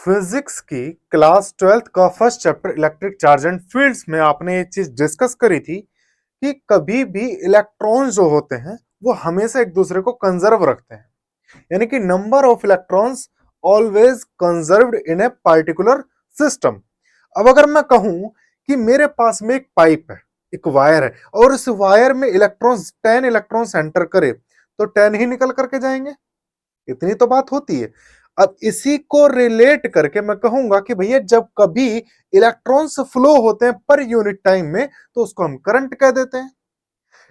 Physics की class 12th का first chapter electric charge and fields में आपने ये चीज डिस्कस करी थी कि कभी भी इलेक्ट्रॉन जो होते हैं वो हमेशा एक दूसरे को कंजर्व रखते हैं, यानी कि number of electrons always conserved in a particular system. अब अगर मैं कहूं कि मेरे पास में एक पाइप है, एक वायर है, और इस वायर में इलेक्ट्रॉन्स 10 इलेक्ट्रॉन्स एंटर करे तो 10 ही निकल करके जाएंगे। इतनी तो बात होती है। अब इसी को रिलेट करके मैं कहूंगा कि भैया जब कभी इलेक्ट्रॉन्स फ्लो होते हैं पर यूनिट टाइम में तो उसको हम करंट कह देते हैं।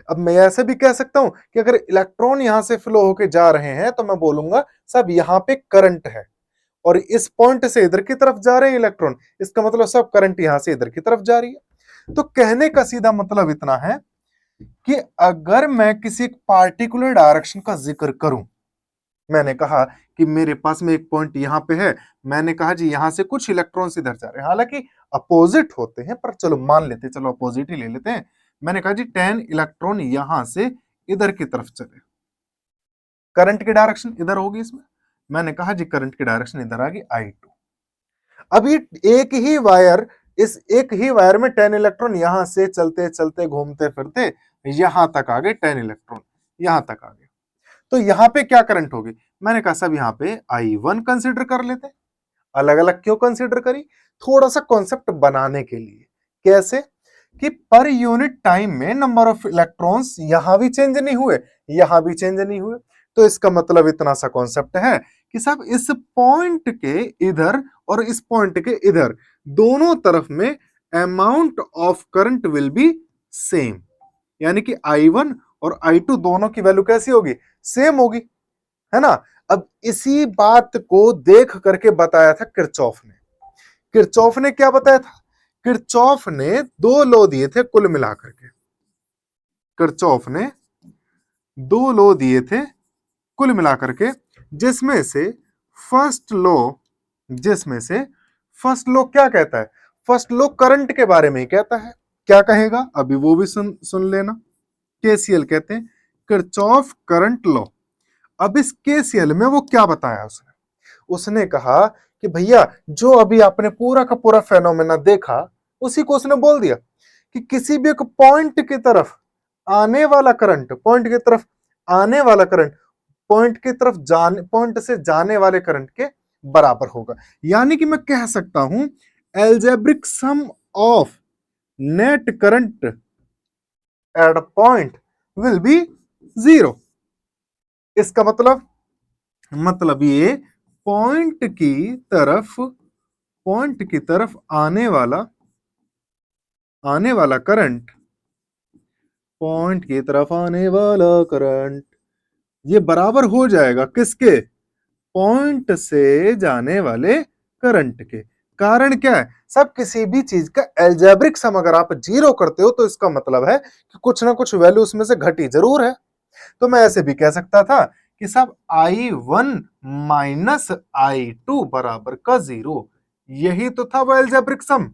अब मैं ऐसे भी कह सकता हूं कि अगर इलेक्ट्रॉन यहां से फ्लो होके जा रहे हैं तो मैं बोलूंगा सब यहां पे करंट है, और इस पॉइंट से इधर की तरफ जा रहे हैं इलेक्ट्रॉन, इसका मतलब सब करंट यहां से इधर की तरफ जा रही है। तो कहने का सीधा मतलब इतना है कि अगर मैं किसी पार्टिकुलर डायरेक्शन का जिक्र करूं, मैंने कहा कि मेरे पास में एक पॉइंट यहां पे है, मैंने कहा जी यहां से कुछ इलेक्ट्रॉन्स इधर जा रहे हैं, हालांकि अपोजिट होते हैं पर चलो मान लेते हैं, चलो अपोजिट ही ले लेते हैं। मैंने कहा जी 10 इलेक्ट्रॉन यहां से इधर की तरफ चले, करंट की डायरेक्शन इधर होगी इसमें। मैंने कहा जी करंट की डायरेक्शन इधर आ गई I2। अभी एक ही वायर, इस एक ही वायर में 10 इलेक्ट्रॉन यहां से चलते चलते घूमते फिरते यहां तक आ गए, 10 इलेक्ट्रॉन यहां तक आ गए, तो यहां पे क्या करंट होगी? मैंने कहा सब यहां पे I1 कंसीडर कर लेते हैं। अलग अलग क्यों कंसीडर करी? थोड़ा सा कॉन्सेप्ट बनाने के लिए। कैसे? कि पर यूनिट टाइम में नंबर ऑफ इलेक्ट्रॉन्स यहां भी चेंज नहीं हुए, यहां भी चेंज नहीं हुए, तो इसका मतलब इतना सा कॉन्सेप्ट है कि सब इस पॉइंट के इधर और इस पॉइंट के इधर दोनों तरफ में amount of current will be same, यानी कि I1 और I2 दोनों की वैल्यू कैसी होगी? सेम होगी, है ना। अब इसी बात को देख करके बताया था किरचॉफ ने। किरचॉफ ने क्या बताया था? किरचॉफ ने दो लॉ दिए थे कुल मिलाकर के। किरचॉफ ने दो लॉ दिए थे कुल मिलाकर के, जिसमें से फर्स्ट लॉ जिसमें से फर्स्ट लॉ क्या कहता है? फर्स्ट लॉ करंट के बारे में ही कहता है। क्या कहेगा अभी वो भी सुन लेना। केसीएल कहते हैं, किरचॉफ करंट लॉ। अब इस केसीएल में वो क्या बताया उसने? उसने कहा कि भैया जो अभी आपने पूरा का पूरा फेनोमेना देखा उसी को उसने बोल दिया कि किसी भी एक पॉइंट की तरफ आने वाला करंट, पॉइंट की तरफ आने वाला करंट पॉइंट की तरफ जाने, पॉइंट से जाने वाले करंट के बराबर होगा। यानी कि मैं कह सकता हूं algebraic sum of net current at a point will be zero. इसका मतलब ये पॉइंट की तरफ आने वाला करंट, पॉइंट की तरफ आने वाला करंट ये बराबर हो जाएगा किसके? पॉइंट से जाने वाले करंट के। कारण क्या है? सब किसी भी चीज का एल्जेब्रिक सम अगर आप जीरो करते हो तो इसका मतलब है कि कुछ ना कुछ वैल्यू उसमें से घटी जरूर है। तो मैं ऐसे भी कह सकता था कि सब I1 माइनस I2 बराबर का जीरो, यही तो था वो एल्जेब्रिक सम,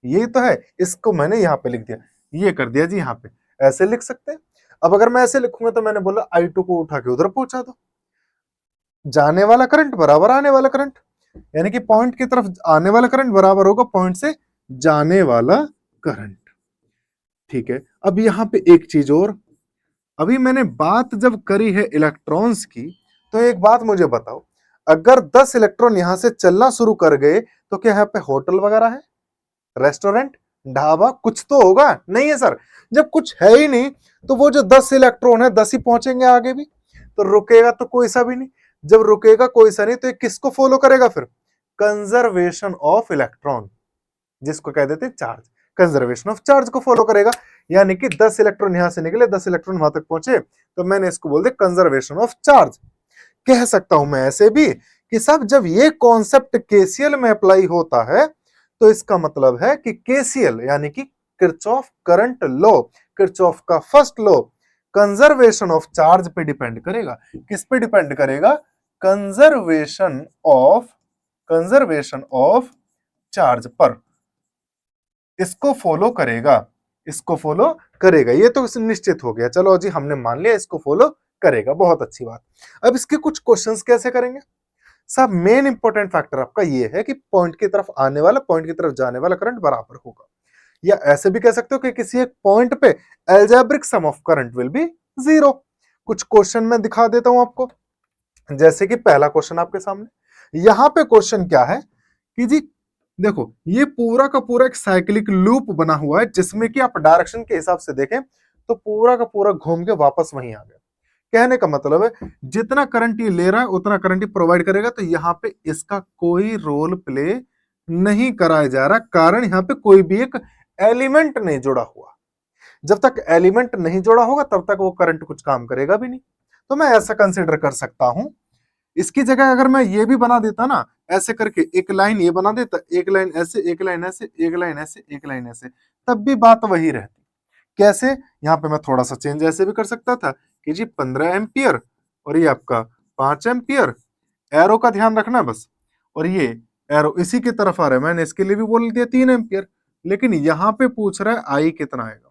यही तो है। इसको मैंने यहां पे लिख दिया, ये कर दिया जी यहां पे, ऐसे लिख सकते हैं। अब अगर मैं ऐसे लिखूंगा तो मैंने बोला I2 को उठा के उधर पहुंचा दो, जाने वाला करंट बराबर आने वाला करंट, यानी कि पॉइंट की तरफ आने वाला करंट बराबर होगा पॉइंट से जाने वाला करंट। ठीक है, अब यहां पे एक चीज और, अभी मैंने बात जब करी है इलेक्ट्रॉन्स की, तो एक बात मुझे बताओ, अगर 10 इलेक्ट्रॉन यहां से चलना शुरू कर गए तो क्या यहाँ पे होटल वगैरह है, रेस्टोरेंट, ढाबा कुछ तो होगा? नहीं है सर। जब कुछ है ही नहीं तो वो जो 10 इलेक्ट्रॉन है 10 ही पहुंचेंगे आगे भी, तो रुकेगा तो कोई सा भी नहीं। जब रुकेगा कोई सा नहीं तो ये किसको फॉलो करेगा फिर? कंजर्वेशन ऑफ इलेक्ट्रॉन, जिसको कह देते हैं चार्ज, कंजर्वेशन ऑफ चार्ज को फॉलो करेगा। यानी कि 10 इलेक्ट्रॉन यहां से निकले, 10 इलेक्ट्रॉन वहां तक पहुंचे, तो मैंने इसको बोल दिया कंजर्वेशन ऑफ चार्ज। कह सकता हूं मैं ऐसे भी कि सब जब ये कॉन्सेप्ट केसीएल में अप्लाई होता है तो इसका मतलब है कि केसीएल यानी कि किरचॉफ करंट लॉ, किरचॉफ का first law conservation of charge पे डिपेंड करेगा। किस पे डिपेंड करेगा? कंजर्वेशन ऑफ चार्ज पर इसको फॉलो करेगा, इसको फॉलो करेगा। ये तो निश्चित हो गया, चलो जी हमने मान लिया इसको फॉलो करेगा, बहुत अच्छी बात। अब इसके कुछ क्वेश्चंस कैसे करेंगे? सब मेन इंपॉर्टेंट फैक्टर आपका ये है कि पॉइंट की तरफ आने वाला पॉइंट की तरफ जाने वाला करंट बराबर होगा। या ऐसे भी कह सकते हो कि किसी एक पॉइंट पे algebraic sum of current will be zero. कुछ क्वेश्चन मैं दिखा देता हूं आपको। जैसे कि पहला क्वेश्चन आपके सामने, यहां पे क्वेश्चन क्या है कि जी देखो ये पूरा का पूरा एक साइक्लिक लूप बना हुआ है, जिसमें कि आप डायरेक्शन के हिसाब से देखें तो पूरा का पूरा घूम के वापस वहीं आ गया। कहने का मतलब है जितना करंट ये ले रहा है उतना करंट ही प्रोवाइड करेगा, तो यहाँ पे इसका कोई रोल प्ले नहीं कराया जा रहा, कारण यहाँ पे कोई भी एक एलिमेंट नहीं जुड़ा हुआ। जब तक एलिमेंट नहीं जुड़ा होगा तब तक वो करंट कुछ काम करेगा भी नहीं। तो मैं ऐसा कंसिडर कर सकता हूं। इसकी जगह अगर मैं ये भी बना देता ना, ऐसे करके एक लाइन ये बना देता, एक लाइन ऐसे, एक लाइन ऐसे, एक लाइन ऐसे, एक लाइन ऐसे, तब भी बात वही रहती। कैसे? यहाँ पे मैं थोड़ा सा चेंज ऐसे भी कर सकता था कि जी 15 एम्पियर और ये आपका 5 एम्पियर, एरो का ध्यान रखना बस, और ये एरो इसी की तरफ आ रहा है, मैंने इसके लिए भी बोल दिया 3 एम्पियर। लेकिन यहां पे पूछ रहा है आई कितना आएगा।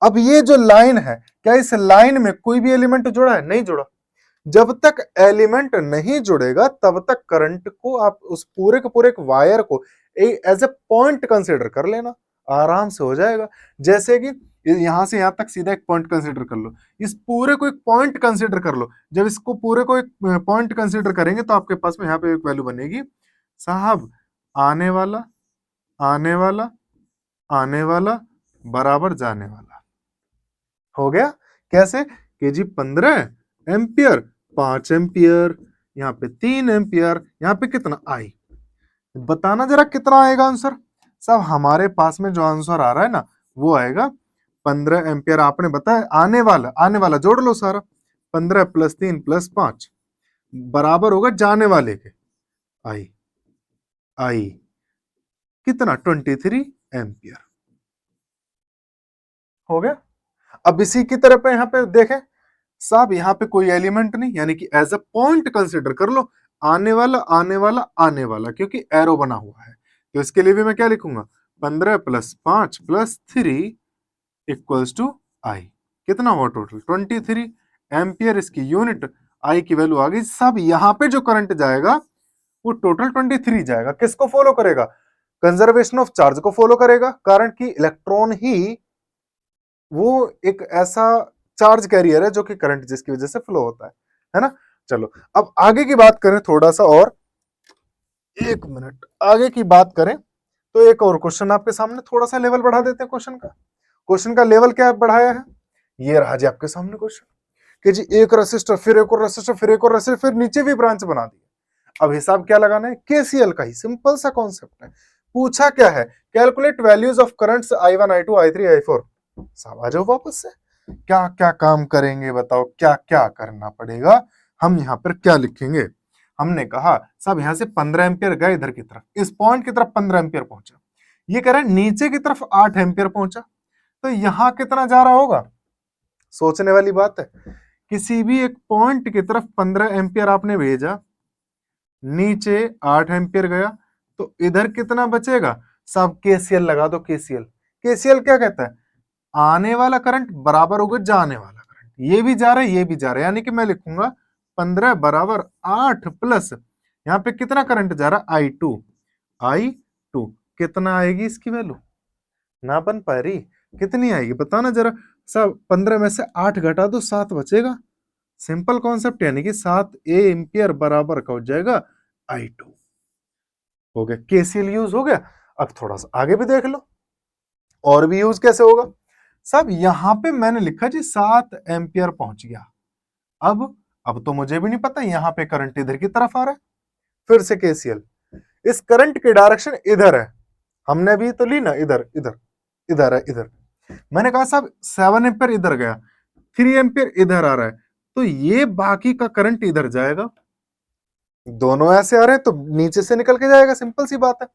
अब ये जो लाइन है, क्या इस लाइन में कोई भी एलिमेंट जुड़ा है? नहीं जुड़ा। जब तक एलिमेंट नहीं जुड़ेगा तब तक करंट को आप उस पूरे के पूरे एक वायर को एज ए पॉइंट कंसिडर कर लेना, आराम से हो जाएगा। जैसे कि यहां से यहां तक सीधा एक पॉइंट कंसिडर कर लो, इस पूरे को एक पॉइंट कंसिडर कर लो। जब इसको पूरे को एक पॉइंट कंसिडर करेंगे तो आपके पास में यहां पे एक वैल्यू बनेगी साहब, आने वाला, आने वाला, आने वाला बराबर जाने वाला। हो गया। कैसे? कि जी 15 एम्पियर, 5 एम्पियर, यहाँ पे 3 एम्पियर, यहाँ पे कितना आई। बताना जरा कितना आएगा आंसर। सब हमारे पास में जो आंसर आ रहा है ना वो आएगा 15 एम्पियर। आपने बताया आने वाला जोड़ लो सारा, 15 + 3 + 5 बराबर होगा जाने वाले के आई। आई कितना? 23 एम्पियर। हो गया। अब इसी की तरह पे यहाँ पे देखें साहब, यहाँ पे कोई एलिमेंट नहीं, यानी कि एज अ पॉइंट कंसिडर कर लो, आने वाला, आने वाला, आने वाला, क्योंकि एरो बना हुआ है। तो इसके लिए भी मैं क्या लिखूंगा? 15 + 5 + 3 इक्वल्स टू आई। कितना हुआ टोटल? 23 एम्पियर। इसकी यूनिट आई की वैल्यू आ गई। सब यहाँ पे जो करंट जाएगा वो टोटल 23 जाएगा। किसको फॉलो करेगा? कंजर्वेशन ऑफ चार्ज को फॉलो करेगा, कारण कि इलेक्ट्रॉन ही वो एक ऐसा चार्ज कैरियर है जो कि करंट जिसकी वजह से फ्लो होता है ना। चलो अब आगे की बात करें थोड़ा सा और, एक मिनट आगे की बात करें तो एक और क्वेश्चन आपके सामने, थोड़ा सा लेवल बढ़ा देते हैं क्वेश्चन का। क्वेश्चन का लेवल क्या बढ़ाया है? ये रहा जी आपके सामने क्वेश्चन कि जी एक रेसिस्टर, फिर एक और रेसिस्टर, फिर एक और रेसिस्टर, फिर नीचे भी ब्रांच बना दी। अब हिसाब क्या लगाना है? केसीएल का ही सिंपल सा कॉन्सेप्ट है। पूछा क्या है? Calculate values of currents I1 I2 I3 I4। साहब आ जाओ वापस से, क्या क्या काम करेंगे बताओ, क्या क्या करना पड़ेगा। हम यहाँ पर क्या लिखेंगे? हमने कहा साहब यहां से 15 एम्पियर गए इधर की तरफ, इस पॉइंट की तरफ 15 एम्पियर पहुंचा। ये कह रहे हैं नीचे की तरफ 8 एम्पियर पहुंचा, तो यहां कितना जा रहा होगा? सोचने वाली बात है। किसी भी एक पॉइंट की तरफ 15 एम्पियर आपने भेजा, नीचे 8 एम्पियर गया, तो इधर कितना बचेगा? सब केसीएल लगा दो। केसीएल, केसीएल क्या कहता है? आने वाला करंट बराबर होगा जाने वाला करंट। ये भी जा रहा है, ये भी जा रहा है, यानी कि मैं लिखूंगा 15 बराबर 8 प्लस यहाँ पे कितना करंट जा रहा है? I2। I2 कितना आएगी इसकी वैल्यू? ना बन पा रही। कितनी आएगी बताना जरा। सब 15 में से 8 घटा दो, 7 बचेगा। सिंपल कॉन्सेप्ट, यानी कि 7 एम्पियर बराबर का हो जाएगा I2। हो गया, केसीएल यूज हो गया। अब थोड़ा सा आगे भी देख लो, और भी यूज कैसे होगा। सब यहां पे मैंने लिखा जी 7 एम्पियर पहुंच गया। अब तो मुझे भी नहीं पता, यहां पे करंट इधर की तरफ आ रहा है। फिर से केसीएल, इस करंट की डायरेक्शन इधर है, हमने भी तो ली ना, इधर इधर इधर है, इधर। मैंने कहा साहब 7 एम्पियर इधर गया, 3 एम्पियर इधर आ रहा है, तो ये बाकी का करंट इधर जाएगा। दोनों ऐसे आ रहे हैं तो नीचे से निकल के जाएगा, सिंपल सी बात है।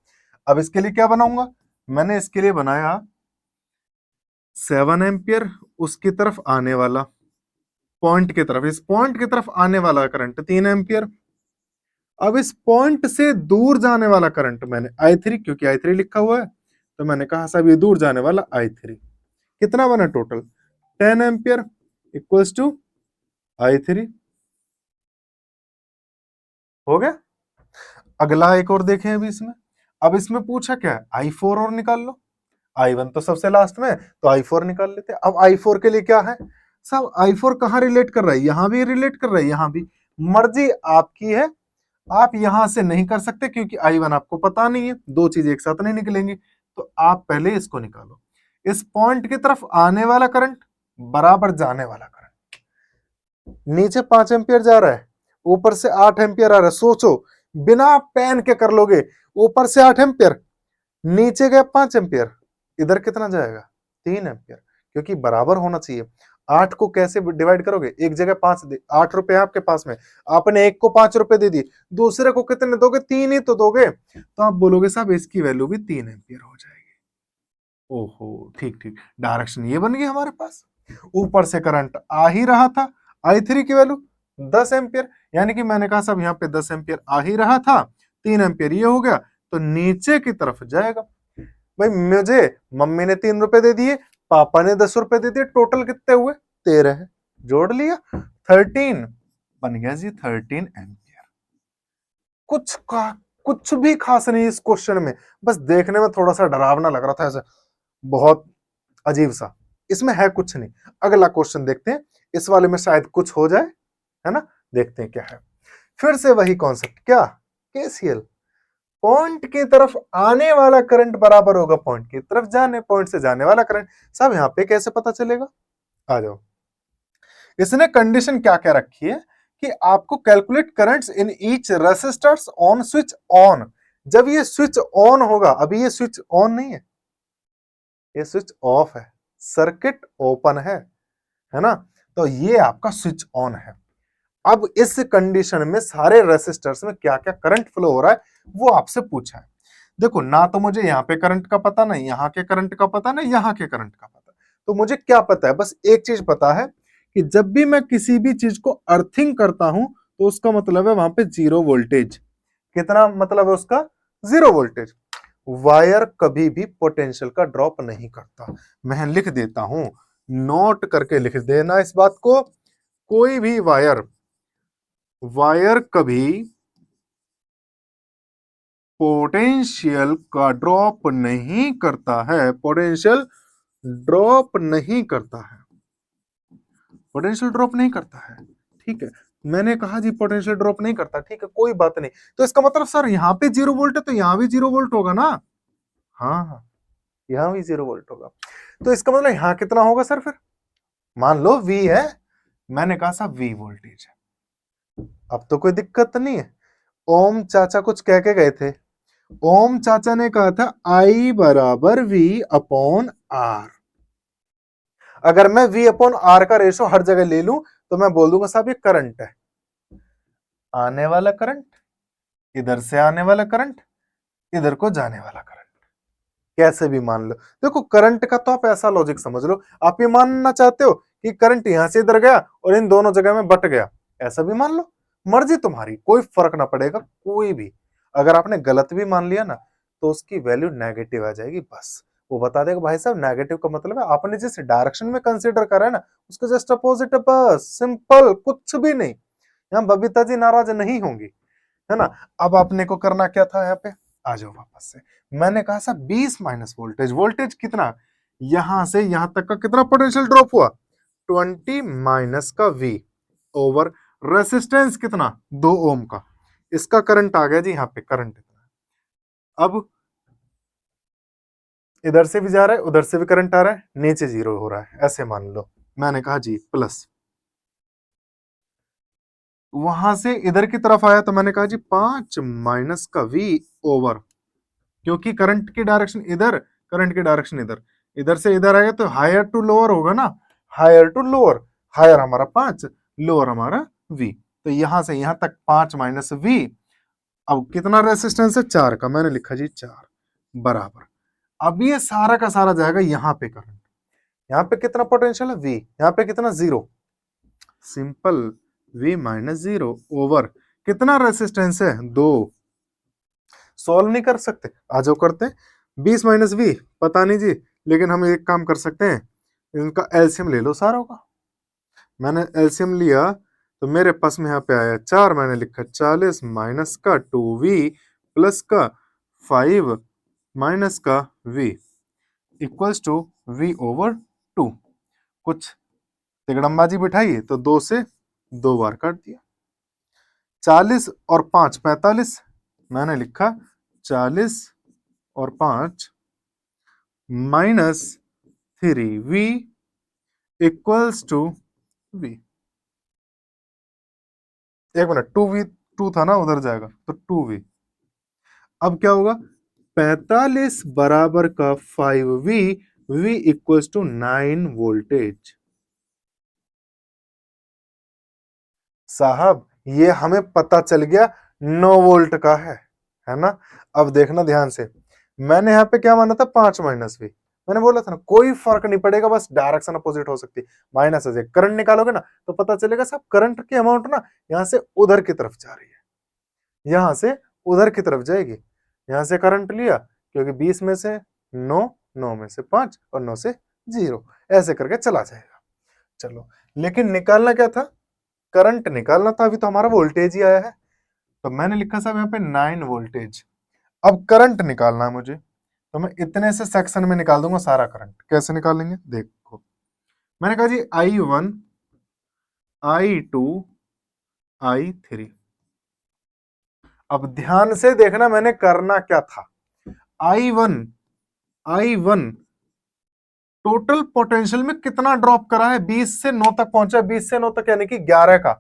अब इसके लिए क्या बनाऊंगा? मैंने इसके लिए बनाया 7 एम्पियर, उसकी तरफ आने वाला, पॉइंट की तरफ, इस पॉइंट की तरफ आने वाला करंट 3 एम्पियर। अब इस पॉइंट से दूर जाने वाला करंट मैंने I3, क्योंकि I3 लिखा हुआ है, तो मैंने कहा साहब ये दूर जाने वाला I3 कितना बना total? 10 ampere equals to I3। हो गया। अगला एक और देखें अभी इसमें। अब इसमें पूछा क्या है, i4 और निकाल लो। i1 तो सबसे लास्ट में, तो i4 निकाल लेते हैं। अब i4 के लिए क्या है सब, i4 कहाँ रिलेट कर रहा है, यहां भी रिलेट कर रहा है, यहां भी। मर्जी आपकी है, आप यहां से नहीं कर सकते क्योंकि i1 आपको पता नहीं है, दो चीज एक साथ नहीं निकलेंगी। तो आप पहले इसको निकालो। इस पॉइंट की तरफ आने वाला करंट बराबर जाने वाला करंट, नीचे 5 एंपियर जा रहा है, ऊपर से 8 एंपियर आ रहा है। सोचो, बिना पेन के कर लोगे, ऊपर से 8 एंपियर, नीचे गया 5 एंपियर, इधर कितना जाएगा 3 एंपियर, क्योंकि बराबर होना चाहिए। 8 को कैसे डिवाइड करोगे, एक जगह 5 दे, 8 रुपए आपके पास में, आपने एक को 5 रुपए दे दिए, दूसरे को कितने दोगे, 3 ही तो दोगे। तो आप बोलोगे साहब इसकी वैल्यू भी 3 एंपियर हो जाएगी। ओहो, ठीक ठीक, डायरेक्शन ये बन गई हमारे पास। ऊपर से करंट आ ही रहा था, i3 की वैल्यू 10 एंपियर, यानी कि मैंने कहा साहब यहाँ पे 10 एंपियर आ ही रहा था, 3 एंपियर ये हो गया, तो नीचे की तरफ जाएगा। भाई मुझे मम्मी ने 3 रुपए दे दिए, पापा ने 10 रुपए दे दिए, टोटल कितने हुए 13 है, जोड़ लिया 13, बन गया जी 13 एंपियर। कुछ भी खास नहीं इस क्वेश्चन में, बस देखने में थोड़ा सा डरावना लग रहा था ऐसे, बहुत अजीब सा, इसमें है कुछ नहीं। अगला क्वेश्चन देखते हैं, इस वाले में शायद कुछ हो जाए, है ना, देखते हैं क्या है। फिर से वही कॉन्सेप्ट, क्या केसीएल, पॉइंट की तरफ आने वाला करंट बराबर होगा पॉइंट की तरफ जाने, पॉइंट से जाने वाला करंट। सब यहां पे कैसे पता चलेगा, आ जाओ। इसने कंडीशन क्या क्या रखी है कि आपको calculate currents in each resistors on switch on. जब ये स्विच ऑन होगा, अभी ये स्विच ऑन नहीं है, ये स्विच ऑफ है, सर्किट ओपन है ना, तो ये आपका स्विच ऑन है। अब इस कंडीशन में सारे रेसिस्टर्स में क्या क्या करंट फ्लो हो रहा है वो आपसे पूछा है। देखो, ना तो मुझे यहाँ पे करंट का पता, नहीं यहाँ के करंट का पता, नहीं यहाँ के करंट का पता, तो मुझे क्या पता है, बस एक चीज पता है कि जब भी मैं किसी भी चीज को अर्थिंग करता हूं तो उसका मतलब है वहां पे जीरो वोल्टेज। कितना मतलब है उसका, जीरो वोल्टेज। वायर कभी भी पोटेंशियल का ड्रॉप नहीं करता, मैं लिख देता हूं, नोट करके लिख देना इस बात को। कोई भी वायर कभी पोटेंशियल का ड्रॉप नहीं करता है, पोटेंशियल ड्रॉप नहीं करता है, पोटेंशियल ड्रॉप नहीं करता है। ठीक है, मैंने कहा जी पोटेंशियल ड्रॉप नहीं करता, ठीक है कोई बात नहीं। तो इसका मतलब सर यहाँ पे 0 वोल्ट है तो यहाँ भी 0 वोल्ट होगा ना, हाँ हाँ, यहाँ भी 0 वोल्ट होगा। तो इसका मतलब यहाँ कितना होगा सर, फिर मान लो V है, मैंने कहा साहब V वोल्टेज है, अब तो कोई दिक्कत नहीं है। ओम चाचा कुछ कह के गए थे, ओम चाचा ने कहा था I बराबर V अपॉन R। अगर मैं V अपॉन R का रेशो हर जगह ले लूं तो मैं बोल दूंगा साहब ये करंट है, आने वाला करंट, इधर से आने वाला करंट, इधर को जाने वाला करंट, कैसे भी मान लो। देखो करंट का तो आप ऐसा लॉजिक समझ लो, आप ये मानना चाहते हो कि करंट यहां से इधर गया और इन दोनों जगह में बट गया, ऐसा भी मान लो, मर्जी तुम्हारी, कोई फर्क ना पड़ेगा कोई भी। अगर आपने गलत भी मान लिया ना तो उसकी वैल्यू नेगेटिव आ जाएगी, बस वो बता देगा भाई साहब नेगेटिव का मतलब है आपने जिस डायरेक्शन में कंसीडर करा है ना उसके जस्ट अपोजिट है, बस सिंपल, कुछ भी नहीं। यहाँ बबीता जी नाराज नहीं होंगी, है ना। अब आपने को करना क्या था, यहाँ पे आ जाओ वापस से। मैंने कहा था 20 माइनस वोल्टेज, वोल्टेज कितना, यहां से यहां तक का कितना पोटेंशियल ड्रॉप हुआ, 20 माइनस का V ओवर रेसिस्टेंस कितना 2 ओम का, इसका करंट आ गया जी यहाँ पे, करंट इतना। अब इधर से भी जा रहा है उधर से भी करंट आ रहा है, नीचे जीरो हो रहा है, ऐसे मान लो। मैंने कहा जी प्लस, वहां से इधर की तरफ आया तो मैंने कहा जी 5 माइनस का V ओवर, क्योंकि करंट की डायरेक्शन इधर, करंट की डायरेक्शन इधर, इधर से इधर आएगा तो हायर टू लोअर होगा ना, हायर टू लोअर, हायर हमारा 5, लोअर हमारा V, तो यहां से यहां तक 5 माइनस V। अब कितना रेसिस्टेंस है, 4 का, मैंने लिखा जी 4 बराबर। अब ये सारा का सारा जाएगा यहाँ पे करंट, यहाँ पे कितना पोटेंशियल है V, यहाँ पे कितना 0, सिंपल V माइनस 0 ओवर कितना रेसिस्टेंस है 2। सॉल्व नहीं कर सकते, आ जाओ करते हैं। 20 माइनस V पता नहीं जी, लेकिन हम एक काम कर सकते हैं, इनका एलसीएम ले लो सारों का। मैंने एलसीएम लिया तो मेरे पास में यहाँ पे आया 4, मैंने लिखा 40 माइनस का 2v प्लस का 5 माइनस का v इक्वल्स टू v/2। कुछ तिकड़मबाजी बिठाई तो 2 से 2 बार काट दिया। 40 और 5 45, मैंने लिखा 40 और 5 minus 3v equals to v। 1 minute, 2v 2 था ना, उधर जाएगा तो 2v। अब क्या होगा, 45 बराबर का 5v, v equals to 9 voltage. साहब ये हमें पता चल गया 9 वोल्ट का है ना। अब देखना ध्यान से, मैंने यहाँ पे क्या माना था, 5 माइनस वी। मैंने बोला था ना कोई फर्क नहीं पड़ेगा, बस डायरेक्शन अपोजिट हो सकती है। माइनस से करंट निकालोगे ना तो पता चलेगा साहब करंट की अमाउंट ना यहाँ से उधर की तरफ जा रही है, यहाँ से उधर की तरफ जाएगी। यहाँ से करंट लिया क्योंकि 20 में से 9, 9 में से 5 और 9 से 0, ऐसे करके चला जाएगा। चलो, लेकिन निकालना क्या था, करंट निकालना था। अभी तो हमारा वोल्टेज ही आया है, तो मैंने लिखा साहब यहाँ पे 9 वोल्टेज। अब करंट निकालना है मुझे, तो मैं इतने से सेक्शन में निकाल दूंगा सारा करंट। कैसे निकालेंगे देखो, मैंने कहा जी I1, I2, I3। अब ध्यान से देखना मैंने करना क्या था। I1 टोटल पोटेंशियल में कितना ड्रॉप करा है, 20 से 9 तक पहुंचा, 20 से 9 तक यानी कि 11 का,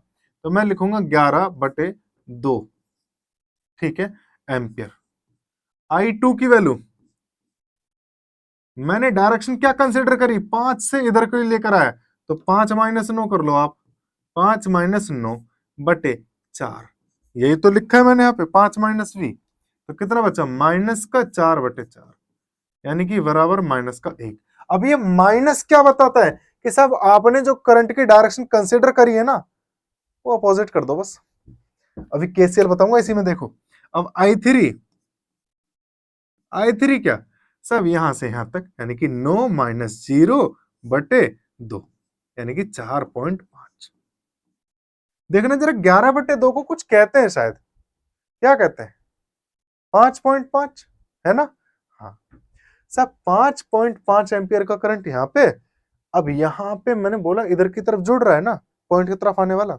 तो मैं लिखूंगा 11/2, ठीक है, एम्पियर। I2 की वैल्यू मैंने डायरेक्शन क्या कंसिडर करी, 5 से इधर को लेकर आया, तो 5 माइनस 9 कर लो आप, 5 माइनस 9/4, यही तो लिखा है मैंने यहाँ पे, 5 माइनस वी, तो कितना बचा, -4/4, यानी कि बराबर -1। अब ये माइनस क्या बताता है कि साहब आपने जो करंट की डायरेक्शन कंसिडर करी है ना वो अपोजिट कर दो बस। अभी केसीएल बताऊंगा इसी में, देखो। अब I3 क्या, सब यहां से यहां तक, यानी कि 9 माइनस 0/2, यानी कि 4.5। देखना जरा, 11/2 को कुछ कहते हैं शायद, क्या कहते हैं, 5.5, है ना। हाँ, सब 5.5 एम्पियर का करंट यहाँ पे। अब यहाँ पे मैंने बोला इधर की तरफ जुड़ रहा है ना, पॉइंट की तरफ आने वाला,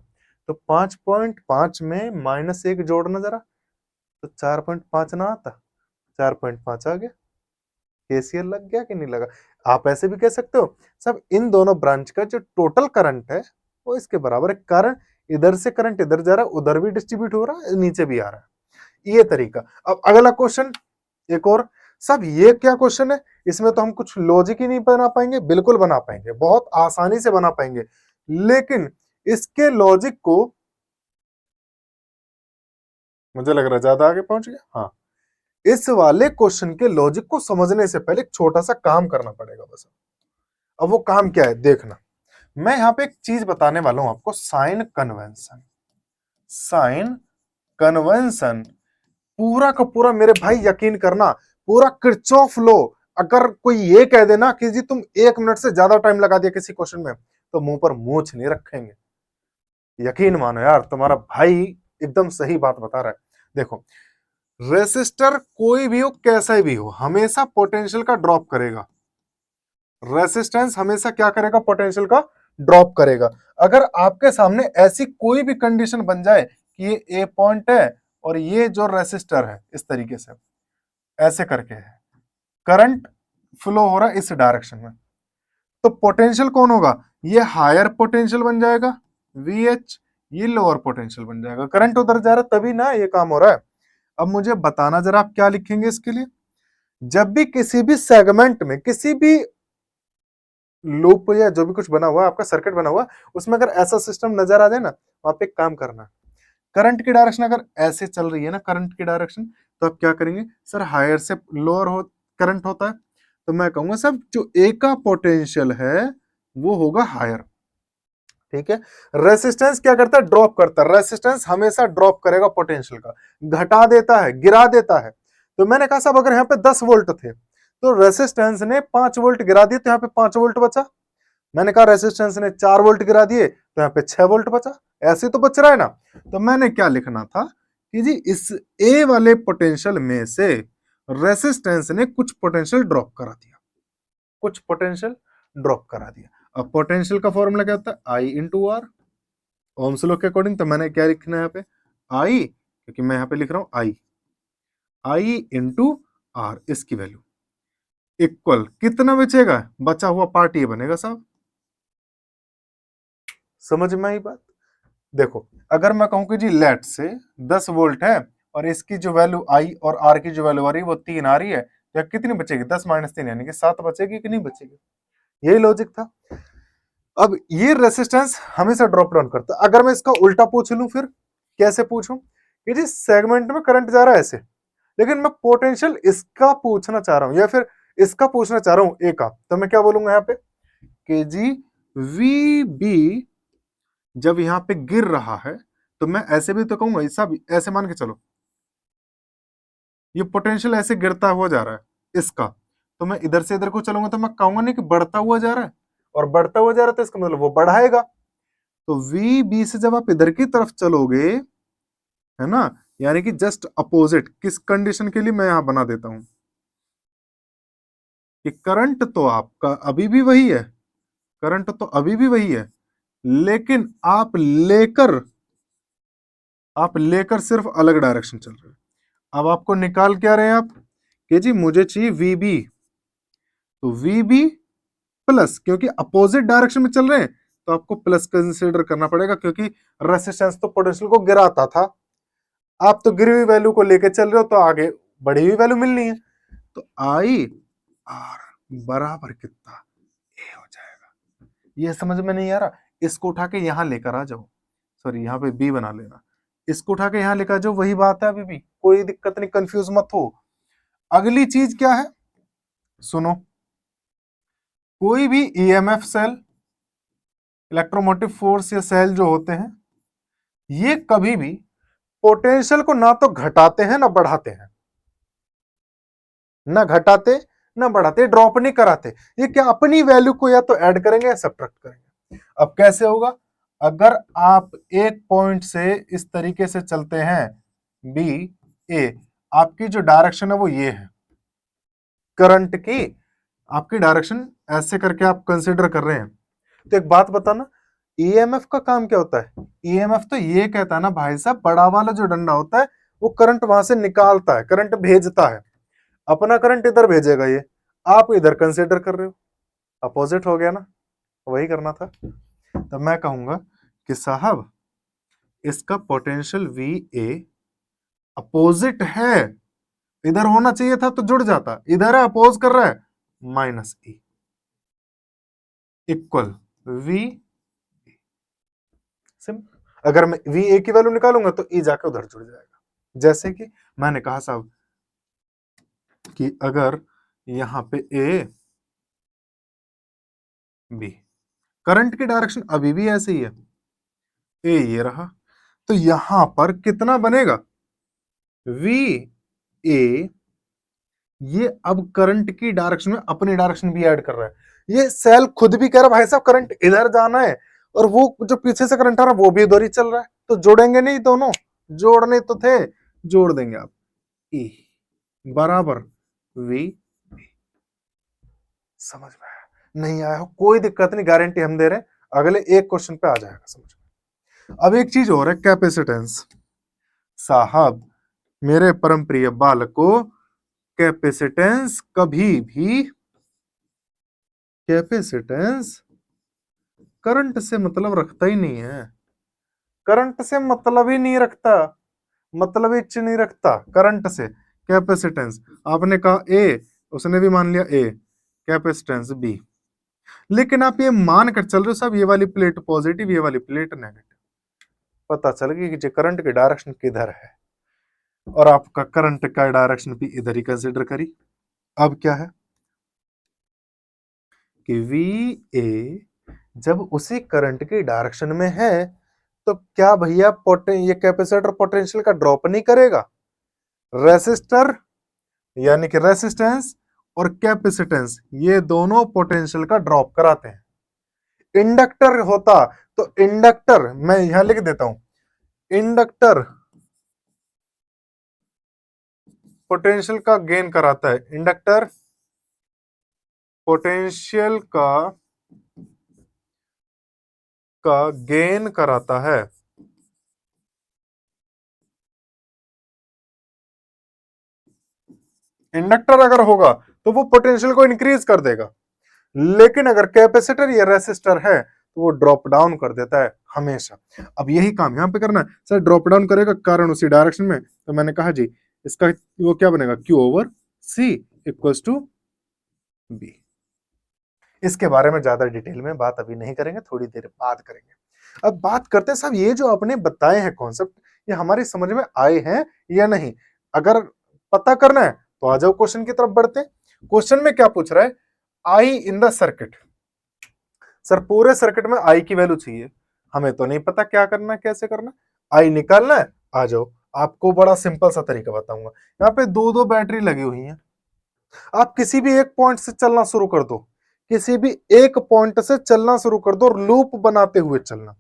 तो 5.5 में -1 जोड़ना जरा, तो 4.5 ना आता, 4.5 आ गया। केसीएल लग गया कि नहीं लगा। आप ऐसे भी कह सकते हो सब, इन दोनों ब्रांच का जो टोटल करंट है वो इसके बराबर है, कारण इधर से करंट इधर जा रहा है, उधर भी डिस्ट्रीब्यूट हो रहा है, नीचे भी आ रहा है, ये तरीका। अब अगला क्वेश्चन एक और, सब ये क्या क्वेश्चन है, इसमें तो हम कुछ लॉजिक ही नहीं बना पाएंगे, बिल्कुल बना पाएंगे, बहुत आसानी से बना पाएंगे, लेकिन इसके लॉजिक को, मुझे लग रहा है ज्यादा आगे पहुंच गया। हाँ, इस वाले क्वेश्चन के लॉजिक को समझने से पहले एक छोटा सा काम करना पड़ेगा बस। अब वो काम क्या है देखना, मैं यहां पे एक चीज बताने वाला हूं आपको, साइन कन्वेंशन। साइन कन्वेंशन पूरा का पूरा मेरे भाई यकीन करना, पूरा किरचॉफ लो। अगर कोई ये कह देना कि जी तुम 1 मिनट से ज्यादा टाइम लगा दिया किसी क्वेश्चन में, तो मुंह पर मूछ नहीं रखेंगे। यकीन मानो यार, तुम्हारा भाई एकदम सही बात बता रहा है। देखो, रेसिस्टर कोई भी हो, कैसा भी हो, हमेशा पोटेंशियल का ड्रॉप करेगा। रेसिस्टेंस हमेशा क्या करेगा, पोटेंशियल का ड्रॉप करेगा। अगर आपके सामने ऐसी कोई भी कंडीशन बन जाए कि ये ए पॉइंट है और ये जो रेसिस्टर है इस तरीके से ऐसे करके है, करंट फ्लो हो रहा है इस डायरेक्शन में, तो पोटेंशियल कौन होगा, ये हायर पोटेंशियल बन जाएगा VH, ये लोअर पोटेंशियल बन जाएगा, करंट उधर जा रहा है तभी ना ये काम हो रहा है। अब मुझे बताना जरा, आप क्या लिखेंगे इसके लिए, जब भी किसी भी सेगमेंट में किसी भी लूप या जो भी कुछ बना हुआ आपका सर्किट बना हुआ, उसमें अगर ऐसा सिस्टम नजर आ जाए ना, वहां पे एक काम करना, करंट की डायरेक्शन अगर ऐसे चल रही है ना, करंट की डायरेक्शन, तो आप क्या करेंगे सर, हायर से लोअर हो करंट होता है, तो मैं कहूंगा सब जो ए का पोटेंशियल है वो होगा हायर, ठीक है। रेसिस्टेंस क्या करता है, ड्रॉप करता है, रेसिस्टेंस हमेशा ड्रॉप करेगा पोटेंशियल का, घटा देता है, गिरा देता है। तो मैंने कहा साहब अगर यहाँ पे 10 वोल्ट थे तो रेसिस्टेंस ने 5 वोल्ट गिरा दिए, तो यहाँ पे 5 वोल्ट बचा, मैंने कहा रेसिस्टेंस ने 4 वोल्ट गिरा दिए तो यहाँ पे 6 वोल्ट बचा, ऐसे तो बच रहा है ना। तो मैंने क्या लिखना था कि जी इस ए वाले पोटेंशियल में से रेसिस्टेंस ने कुछ पोटेंशियल ड्रॉप करा दिया, कुछ पोटेंशियल ड्रॉप करा दिया। अब पोटेंशियल का फॉर्मूला क्या होता है, आई इंटू आर, ओम्स लॉ के अकॉर्डिंग। तो मैंने क्या लिखना है यहाँ पे, आई, क्योंकि मैं यहाँ पे लिख रहा हूं आई इंटू आर, इसकी वैल्यू इक्वल कितना बचेगा, बचा हुआ पार्ट ये बनेगा साहब। समझ में आई बात। देखो अगर मैं कहूं कि जी लेट से 10 वोल्ट है और इसकी जो वैल्यू आई और आर की जो वैल्यू आ रही है वो 3 आ रही है, तो कितनी बचेगी, 10 माइनस 3 यानी कि 7 बचेगी कि नहीं बचेगी। यही लॉजिक था। अब ये रेसिस्टेंस हमेशा ड्रॉप डाउन करता है। अगर मैं इसका उल्टा पूछ लूं, फिर कैसे पूछूं कि जी सेगमेंट में करंट जा रहा है ऐसे, लेकिन मैं पोटेंशियल इसका पूछना चाह रहा हूं या फिर इसका पूछना चाह रहा हूं ए का, तो मैं क्या बोलूंगा यहाँ पे कि जी वी बी जब यहां पे गिर रहा है तो मैं ऐसे भी तो कहूंगा, ऐसा भी ऐसे मान के चलो ये पोटेंशियल ऐसे गिरता हुआ जा रहा है इसका, तो मैं इधर से इधर को चलूंगा तो मैं कहूंगा नहीं कि बढ़ता हुआ जा रहा है, और बढ़ता हुआ जा रहा है तो इसका मतलब वो बढ़ाएगा। तो वी बी से जब आप इधर की तरफ चलोगे, है ना, यानी कि जस्ट अपोजिट, किस कंडीशन के लिए मैं यहां बना देता हूं कि करंट तो आपका अभी भी वही है, करंट तो अभी भी वही है, लेकिन आप लेकर सिर्फ अलग डायरेक्शन चल रहे हैं। अब आपको निकाल क्या रहे हैं आप कि जी मुझे चाहिए वीबी, तो वीबी प्लस, क्योंकि अपोजिट डायरेक्शन में चल रहे हैं तो आपको प्लस कंसीडर करना पड़ेगा, क्योंकि रेसिस्टेंस तो पोटेंशियल को गिराता था, आप तो गिरी हुई वैल्यू को लेकर चल रहे हो तो आगे बढ़ी हुई वैल्यू मिलनी है। तो आई आर बराबर कितना ए हो जाएगा। ये समझ में नहीं आ रहा, इसको उठा के यहां लेकर आ जाओ, सॉरी यहाँ पे बी बना लेना, इसको उठा के यहां लेकर आ जाओ, वही बात है, अभी भी कोई दिक्कत नहीं, कंफ्यूज मत हो। अगली चीज क्या है, सुनो, कोई भी ईएमएफ सेल, इलेक्ट्रोमोटिव फोर्स या सेल जो होते हैं, ये कभी भी पोटेंशियल को ना तो घटाते हैं ना बढ़ाते हैं, ना घटाते ना बढ़ाते, ड्रॉप नहीं कराते। ये क्या अपनी वैल्यू को या तो ऐड करेंगे या सब्ट्रैक्ट करेंगे। अब कैसे होगा, अगर आप एक पॉइंट से इस तरीके से चलते हैं बी ए, आपकी जो डायरेक्शन है वो ये है, करंट की आपकी डायरेक्शन ऐसे करके आप कंसीडर कर रहे हैं। तो एक बात बताना, ईएमएफ का काम क्या होता है, ईएमएफ तो ये कहता है ना भाई साहब, बड़ा वाला जो डंडा होता है वो करंट वहां से निकालता है, करंट भेजता है, अपना करंट इधर भेजेगा, ये आप इधर कंसीडर कर रहे हो, अपोजिट हो गया ना, वही करना था। तब मैं कहूंगा कि साहब इसका पोटेंशियल वी ए अपोजिट है, इधर होना चाहिए था तो जुड़ जाता, इधर है अपोज कर रहा है, minus E equal V, simple. अगर मैं वी ए की वैल्यू निकालूंगा तो ई जाके उधर जुड़ जाएगा। जैसे कि मैंने कहा साहब कि अगर यहां पे ए बी, करंट की डायरेक्शन अभी भी ऐसे ही है, ए ये रहा, तो यहां पर कितना बनेगा, वी ए, ये अब करंट की डायरेक्शन में अपनी डायरेक्शन भी ऐड कर रहा है। ये सेल खुद भी कह रहा है भाई साहब करंट इधर जाना है, और वो जो पीछे से करंट आ रहा है वो भी इधर ही चल रहा है, तो जोड़ेंगे नहीं दोनों, जोड़ने तो थे, जोड़ देंगे आप, ई बराबर वी। समझ में आया, नहीं आया हो कोई दिक्कत नहीं, गारंटी हम दे रहे हैं, अगले एक क्वेश्चन पे आ जाएगा समझ में। अब एक चीज और है, कैपेसिटेंस। साहब मेरे परम प्रिय बालको, कैपेसिटेंस कभी भी, कैपेसिटेंस करंट से मतलब रखता ही नहीं है, करंट से मतलब ही नहीं रखता, मतलब ही नहीं रखता करंट से कैपेसिटेंस। आपने कहा ए, उसने भी मान लिया ए, कैपेसिटेंस बी, लेकिन आप ये मान कर चल रहे हो साहब ये वाली प्लेट पॉजिटिव ये वाली प्लेट नेगेटिव, पता चल गया कि जो करंट की डायरेक्शन किधर है, और आपका करंट का डायरेक्शन भी इधर ही कंसिडर करी। अब क्या है कि वी ए जब उसी करंट की डायरेक्शन में है तो क्या भैया ये कैपेसिटर पोटेंशियल का ड्रॉप नहीं करेगा, रेसिस्टर यानी कि रेसिस्टेंस और कैपेसिटेंस ये दोनों पोटेंशियल का ड्रॉप कराते हैं। इंडक्टर होता तो इंडक्टर, मैं यहां लिख देता हूं, इंडक्टर पोटेंशियल का गेन कराता है, इंडक्टर पोटेंशियल का गेन कराता है। इंडक्टर अगर होगा तो वो पोटेंशियल को इंक्रीज कर देगा, लेकिन अगर कैपेसिटर या रेसिस्टर है तो वो ड्रॉप डाउन कर देता है हमेशा। अब यही काम यहां पे करना है सर, ड्रॉप डाउन करेगा कारण उसी डायरेक्शन में, तो मैंने कहा जी इसका वो क्या बनेगा, Q over C equals to B। इसके बारे में ज्यादा डिटेल में बात अभी नहीं करेंगे, थोड़ी देर बाद करेंगे। अब बात करते हैं साहब, ये जो आपने बताए हैं कॉन्सेप्ट, ये हमारी समझ में आए हैं या नहीं। अगर पता करना है तो आ जाओ क्वेश्चन की तरफ बढ़ते हैं। क्वेश्चन में क्या पूछ रहा है, आई इन द सर्किट। सर पूरे सर्किट में आई की वैल्यू चाहिए, हमें तो नहीं पता क्या करना है, कैसे करना है, आई निकालना है। आ जाओ, आपको बड़ा सिंपल सा तरीका बताऊंगा। यहाँ पे दो दो बैटरी लगी हुई हैं, आप किसी भी एक पॉइंट से चलना शुरू कर दो, किसी भी एक पॉइंट से चलना शुरू कर दो और लूप बनाते हुए चलना,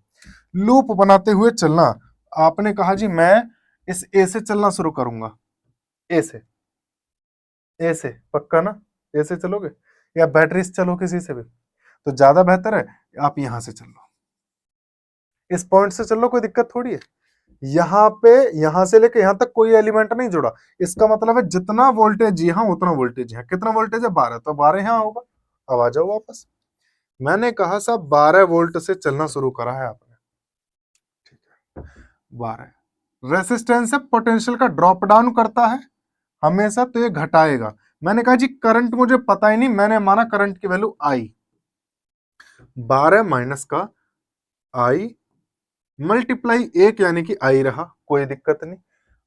लूप बनाते हुए चलना। आपने कहा जी मैं इस ए से चलना शुरू करूंगा, ए से, ए से पक्का ना, ए से चलोगे या बैटरी से चलो, किसी से भी तो ज्यादा बेहतर है आप यहां से चल लो, इस पॉइंट से चल लो, कोई दिक्कत थोड़ी है। यहां पे यहां से लेके यहां तक कोई एलिमेंट नहीं जुड़ा, इसका मतलब है जितना वोल्टेज यहां उतना वोल्टेज यहां। कितना वोल्टेज है, 12, तो 12 यहां होगा। अब आ जाओ वापस, मैंने कहा साहब 12 वोल्ट से चलना शुरू करा है आपने, ठीक है 12। रेसिस्टेंस है, पोटेंशियल का ड्रॉप डाउन करता है हमेशा, तो ये घटाएगा। मैंने कहा जी करंट मुझे पता ही नहीं, मैंने माना करंट की वैल्यू आई, 12 माइनस का आई मल्टीप्लाई एक, यानी कि आई रहा, कोई दिक्कत नहीं।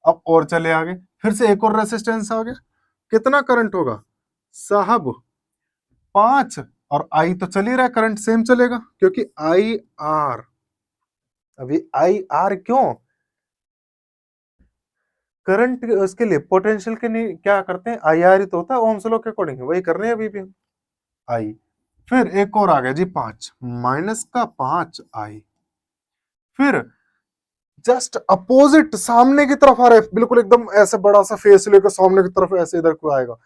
अब और चले आगे, फिर से एक और रेसिस्टेंस आ गया, कितना करंट होगा साहब 5, और आई तो चल ही रहा है, करंट सेम चलेगा क्योंकि आई आर। अभी आई आर क्यों, करंट उसके लिए पोटेंशियल के नहीं क्या करते हैं, आई आर ही तो होता है ओम्स लॉ के अकॉर्डिंग, वही कर रहे हैं अभी भी हम। आई, फिर एक और आ गया जी 5 माइनस का 5 आई, फिर जस्ट अपोजिट सामने की तरफ आ रहा है, बिल्कुल एकदम ऐसे बड़ा सा फेस लेकर सामने की तरफ ऐसे इधर को आएगा,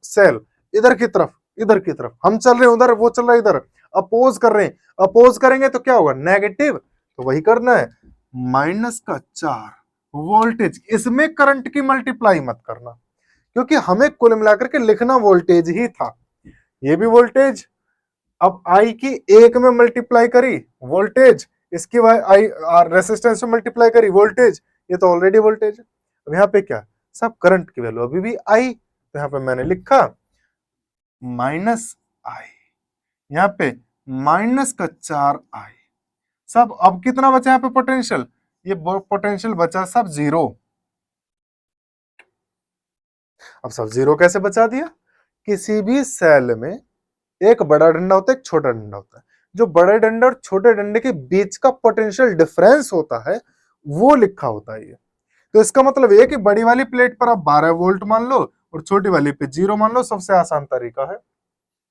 सेल इधर की तरफ, इधर की तरफ हम चल रहे हैं, उधर वो चल रहा है इधर, अपोज कर रहे हैं। अपोज करेंगे तो क्या होगा, नेगेटिव, तो वही करना है, माइनस का 4 वोल्टेज। इसमें करंट की मल्टीप्लाई मत करना, क्योंकि हमें कुल मिलाकर के लिखना वोल्टेज ही था, ये भी वोल्टेज। अब आई की एक में मल्टीप्लाई करी वोल्टेज, इसकी आई रेसिस्टेंस में मल्टीप्लाई करी वोल्टेज, ये तो ऑलरेडी वोल्टेज है। अब यहाँ पे क्या, सब करंट की वैल्यू अभी भी आई, तो यहाँ पे मैंने लिखा माइनस आई, यहाँ पे माइनस का 4 आई। सब अब कितना बचा यहाँ पे पोटेंशियल, ये पोटेंशियल बचा सब 0। अब सब 0 कैसे बचा दिया, किसी भी सेल में एक बड़ा डंडा होता है, एक छोटा डंडा होता है, जो बड़े डंडे और छोटे डंडे के बीच का पोटेंशियल डिफरेंस होता है वो लिखा होता है ये। तो इसका मतलब ये कि बड़ी वाली प्लेट पर आप 12 वोल्ट मान लो और छोटी वाली पे 0 मान लो, सबसे आसान तरीका है।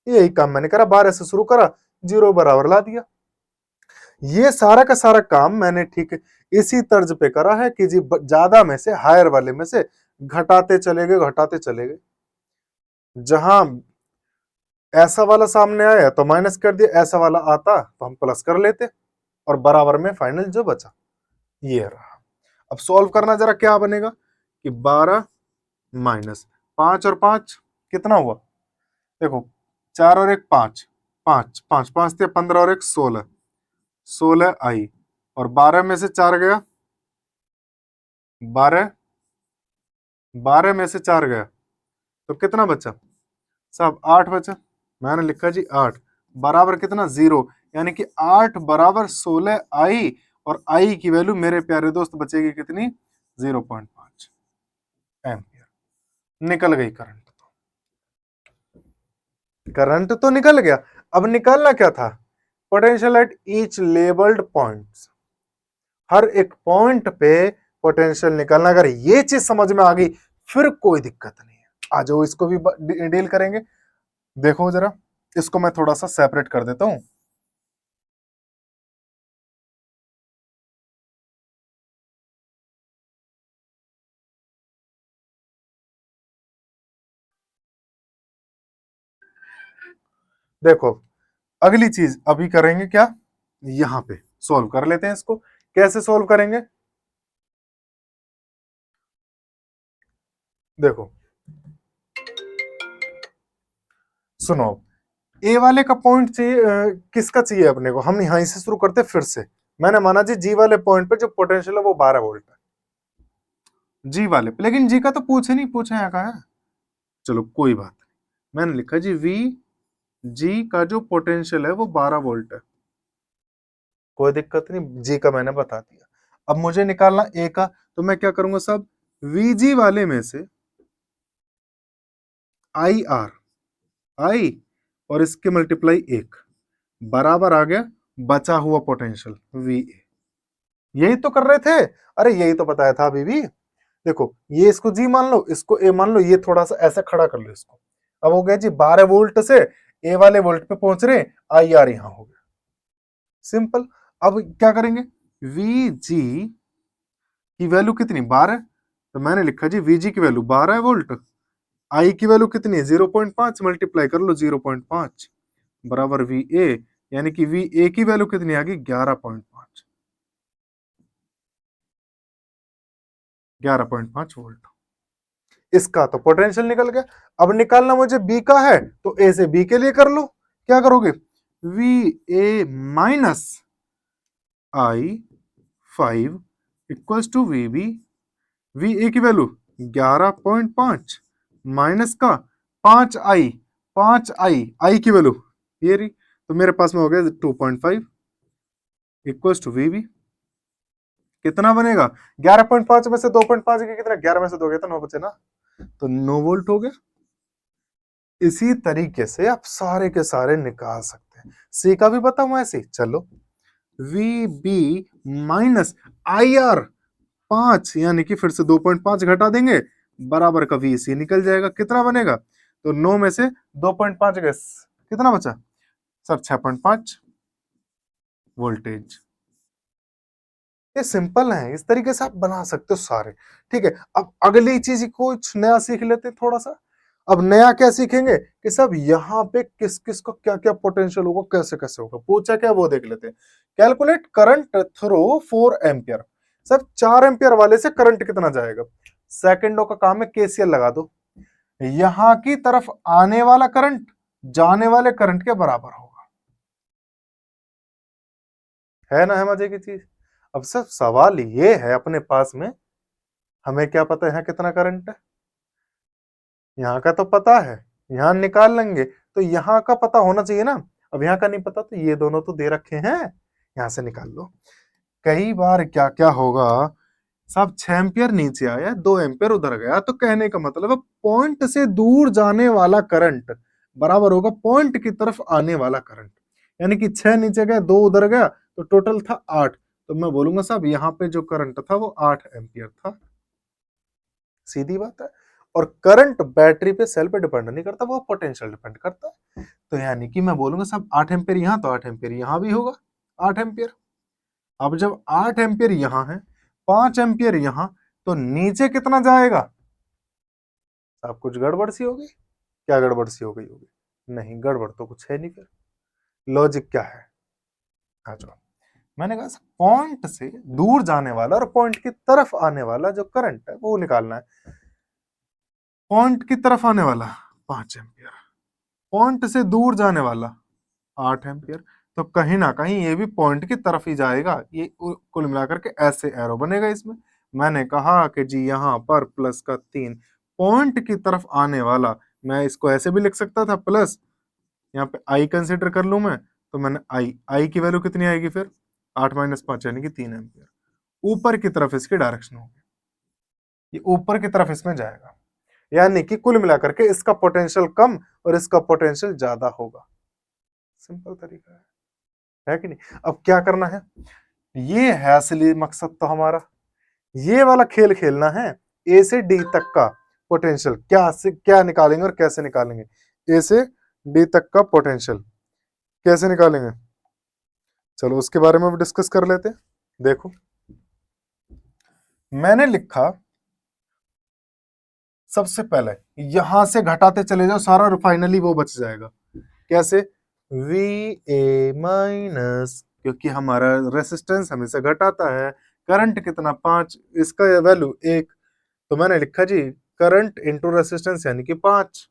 यही काम मैंने करा, 12 से शुरू करा, 0 बराबर ला दिया। ये सारा का सारा काम मैंने ठीक इसी तर्ज पे करा है कि जी ज्यादा में से, हायर वाले में से घटाते चले गए, घटाते चले गए। जहां ऐसा वाला सामने आया तो माइनस कर दिया, ऐसा वाला आता तो हम प्लस कर लेते, और बराबर में फाइनल जो बचा ये रहा। अब सॉल्व करना जरा, क्या बनेगा कि 12 माइनस 5 और 5 कितना हुआ, देखो 4 और 1 5, 5 5 5 थे 15 और 1 16, 16 आई, और 12 में से 4 गया, 12, 12 में से 4 गया तो कितना बचा साहब, 8 बचा। मैंने लिखा जी 8 बराबर कितना 0, यानी कि 8 बराबर 16 आई, और आई की वैल्यू मेरे प्यारे दोस्त बचेगी कितनी, 0.5 एम्पियर। निकल गई करंट, करंट तो निकल गया। अब निकालना क्या था, potential at each labelled points, हर एक पॉइंट पे पोटेंशियल निकालना। अगर ये चीज समझ में आ गई फिर कोई दिक्कत नहीं है, आ जाओ इसको भी डील करेंगे। देखो जरा, इसको मैं थोड़ा सा सेपरेट कर देता हूं। देखो, अगली चीज अभी करेंगे क्या, यहां पे सॉल्व कर लेते हैं इसको। कैसे सॉल्व करेंगे, देखो सुनो, ए वाले का पॉइंट चाहिए, किसका चाहिए अपने को, हम यहां से शुरू करते फिर से। मैंने माना जी जी वाले पॉइंट पे जो पोटेंशियल है वो 12 वोल्ट है, जी वाले पे, लेकिन जी का तो पूछे नहीं, पूछे यहाँ का है। चलो कोई बात नहीं, मैंने लिखा जी वी जी का जो पोटेंशियल है वो 12 वोल्ट है, कोई दिक्कत नहीं, जी का मैंने बता दिया। अब मुझे निकालना ए का, तो मैं क्या करूंगा सब, वीजी वाले में से आई आर, आई और इसके मल्टीप्लाई एक बराबर आ गया बचा हुआ पोटेंशियल वी ए। यही तो कर रहे थे, अरे यही तो बताया था अभी भी। देखो ये इसको जी मान लो, इसको ए मान लो, ये थोड़ा सा ऐसे खड़ा कर लो इसको। अब हो गया जी 12 वोल्ट से ए वाले वोल्ट पे पहुंच रहे, आई आर यहां हो गया, सिंपल। अब क्या करेंगे, वी जी की वैल्यू कितनी 12, तो मैंने लिखा जी वी जी की वैल्यू 12 वोल्ट, आई की वैल्यू कितनी है 0.5, मल्टीप्लाई कर लो 0.5 बराबर वी ए, यानी कि वी ए की वैल्यू कितनी आ गई 11.5, 11.5 वोल्ट। इसका तो पोटेंशियल निकल गया। अब निकालना मुझे बी का है, तो ए से बी के लिए कर लो। क्या करोगे, V A minus I 5 equals to V B, V A की वैल्यू 11.5 माइनस का 5 आई, 5 आई की वैल्यू ये रही, तो मेरे पास में हो गया 2.5 इक्वल्स टू वी बी। कितना बनेगा, 11.5 में से 2.5 के कितना, 11 में से 2 गया तो 9 बचे ना, तो 9 वोल्ट हो गया। इसी तरीके से आप सारे के सारे निकाल सकते हैं। सी का भी बताऊं ऐसे, चलो V B minus I R 5, यानी कि फिर से 2.5 घटा देंगे, बराबर का वी सी निकल जाएगा, कितना बनेगा, तो 9 में से 2.5 गए, कितना बचा सर 6.5 वोल्टेज। ये सिंपल है, इस तरीके से आप बना सकते हो सारे। ठीक है, अब अगली चीज कुछ नया सीख लेते हैं थोड़ा सा। अब नया क्या सीखेंगे कि सब यहाँ पे किस किस का क्या क्या पोटेंशियल होगा, कैसे कैसे होगा, पूछा क्या वो देख लेते हैं। कैलकुलेट करंट थ्रू 4 एम्पियर, सब 4 एम्पियर वाले से करंट कितना जाएगा, सेकंडों का काम है, केसीएल लगा दो, यहां की तरफ आने वाला करंट जाने वाले करंट के बराबर होगा, है ना, है मजे की चीज। अब सब सवाल ये है अपने पास में, हमें क्या पता यहाँ कितना करंट है, यहाँ का तो पता है, यहाँ निकाल लेंगे, तो यहाँ का पता होना चाहिए ना। अब यहाँ का नहीं पता, तो ये दोनों तो दे रखे हैं, यहाँ से निकाल लो। कई बार क्या क्या होगा, साहब 6 एम्पियर नीचे आया, 2 एम्पियर उधर गया, तो कहने का मतलब है पॉइंट से दूर जाने वाला करंट बराबर होगा पॉइंट की तरफ आने वाला करंट, यानी कि 6 नीचे गया, 2 उधर गया, तो टोटल था 8, तो मैं बोलूंगा साहब यहाँ पे जो करंट था वो 8 एम्पियर था, सीधी बात है। और करंट बैटरी पे सेल पे डिपेंड नहीं करता, वो पोटेंशियल डिपेंड करता है। तो यानी कि मैं बोलूंगा साहब 8 एम्पियर यहाँ, तो 8 एम्पियर यहाँ भी होगा 8 एम्पियर। अब जब 8 एम्पियर यहाँ है, 5 एम्पियर यहाँ, तो नीचे कितना जाएगा, साहब कुछ गड़बड़ सी होगी, क्या गड़बड़ सी हो गई होगी, नहीं गड़बड़ तो कुछ है नहीं, फिर लॉजिक क्या है, आ जाओ। मैंने कहा पॉइंट से दूर जाने वाला और पॉइंट की तरफ आने वाला जो करंट है वो निकालना है। पॉइंट की तरफ आने वाला 5 एम्पियर, पॉइंट से दूर जाने वाला 8 एम्पियर, तो कहीं ना कहीं ये भी पॉइंट की तरफ ही जाएगा, ये कुल मिलाकर के ऐसे एरो बनेगा इसमें। मैंने कहा कि जी यहाँ पर प्लस का 3 पॉइंट की तरफ आने वाला, मैं इसको ऐसे भी लिख सकता था प्लस, यहाँ पे आई कंसिडर कर लूं मैं, तो मैंने आई की वैल्यू कितनी आएगी फिर 8 - 5 यानी कि 3 एम्पियर, ऊपर की तरफ इसकी डायरेक्शन होगी, ये ऊपर की तरफ इसमें जाएगा, यानी कि कुल मिलाकर के इसका पोटेंशियल कम और इसका पोटेंशियल ज्यादा होगा, सिंपल तरीका है कि नहीं। अब क्या करना है, ये है असली मकसद तो हमारा, ये वाला खेल खेलना है, ए से डी तक का पोटेंशियल क्या से क्या निकालेंगे और कैसे निकालेंगे, ए से डी तक का पोटेंशियल कैसे निकालेंगे, चलो उसके बारे में भी डिस्कस कर लेते हैं। देखो मैंने लिखा सबसे पहले यहां से घटाते चले जाओ सारा और फाइनली वो बच जाएगा। कैसे, वी ए माइनस, क्योंकि हमारा रेसिस्टेंस हमेशा घटाता है, करंट कितना 5, इसका वैल्यू 1, तो मैंने लिखा जी करंट इंटू रेसिस्टेंस यानी कि 5।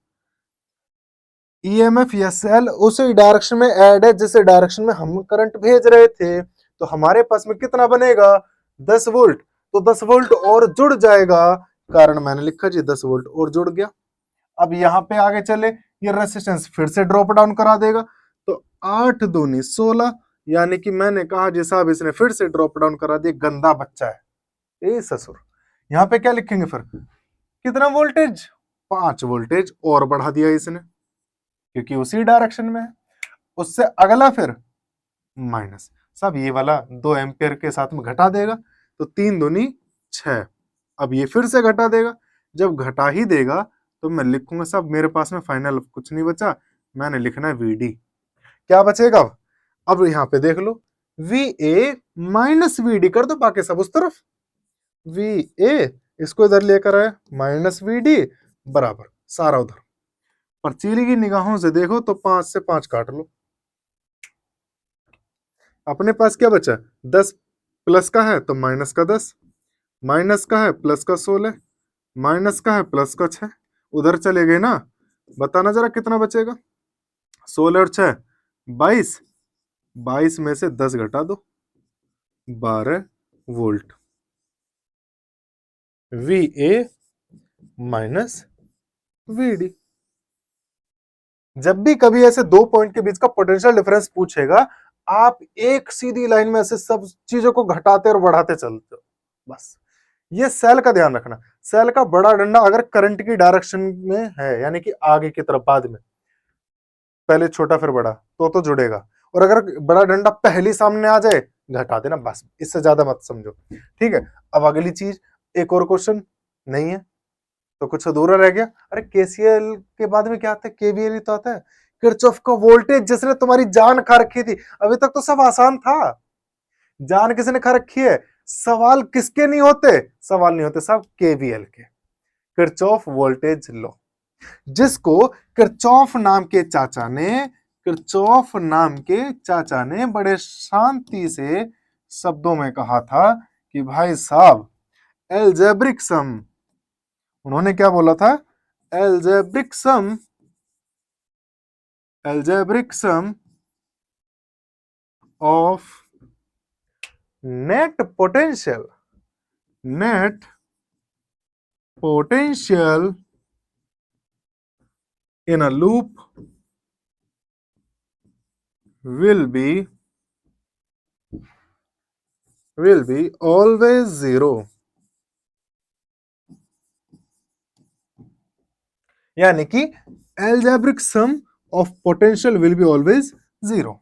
ईएमएफ या सेल उसी डायरेक्शन में ऐड है जिस डायरेक्शन में हम करंट भेज रहे थे, तो हमारे पास में कितना बनेगा 10 वोल्ट, तो 10 वोल्ट और जुड़ जाएगा, कारण मैंने लिखा जी 10 वोल्ट और जुड़ गया। अब यहां पे आगे चले, ये रेसिस्टेंस फिर से ड्रॉप डाउन करा देगा, तो 8 दूनी 16, यानी कि मैंने कहा जी साहब इसने फिर से ड्रॉप डाउन करा दिया, गंदा बच्चा है ए ससुर। यहां पे क्या लिखेंगे फिर, कितना वोल्टेज 5 वोल्टेज और बढ़ा दिया इसने, क्योंकि उसी डायरेक्शन में है। उससे अगला फिर माइनस, सब ये वाला 2 एम्पियर के साथ में घटा देगा, तो 3 दूनी 6, अब ये फिर से घटा देगा, जब घटा ही देगा तो मैं लिखूंगा सब, मेरे पास में फाइनल कुछ नहीं बचा, मैंने लिखना है वीडी। क्या बचेगा अब यहां पे देख लो, वी ए माइनस वीडी कर दो, बाकी सब उस तरफ, वी ए इसको इधर लेकर आए माइनस वीडी बराबर सारा उधर, पर चीली की निगाहों से देखो तो 5 से 5 काट लो, अपने पास क्या बचा 10 प्लस का है तो माइनस का 10, माइनस का है प्लस का 16, माइनस का है प्लस का 6, उधर चले गए ना, बताना जरा कितना बचेगा, 16 और 6 22, 22 में से 10 घटा दो 12 volt, V A minus V D. जब भी कभी ऐसे दो पॉइंट के बीच का पोटेंशियल डिफरेंस पूछेगा, आप एक सीधी लाइन में ऐसे सब चीजों को घटाते और बढ़ाते चलते हो, बस ये सेल का ध्यान रखना। सेल का बड़ा डंडा अगर करंट की डायरेक्शन में है, यानी कि आगे की तरफ, बाद में पहले छोटा फिर बड़ा, तो जुड़ेगा, और अगर बड़ा डंडा पहले सामने आ जाए घटा देना, बस इससे ज्यादा मत समझो, ठीक है। अब अगली चीज, एक और क्वेश्चन नहीं है तो कुछ अधूरा रह गया, अरे केसीएल के बाद में क्या आता है, केवीएल ही तो आता है, किरचॉफ का वोल्टेज, जिसने तुम्हारी जान खा रखी थी। अभी तक तो सब आसान था, जान किसने खा रखी है, सवाल किसके नहीं होते, सवाल नहीं होते सब केवीएल के, किरचॉफ वोल्टेज लॉ, जिसको किरचॉफ नाम के चाचा ने, किरचॉफ नाम के चाचा ने बड़े शांति से शब्दों में कहा था कि भाई साहब एल्जेब्रिक सम, उन्होंने क्या बोला था, algebraic sum, algebraic sum of net potential, net potential in a loop will be always zero, यानी कि algebraic sum of potential will be always zero।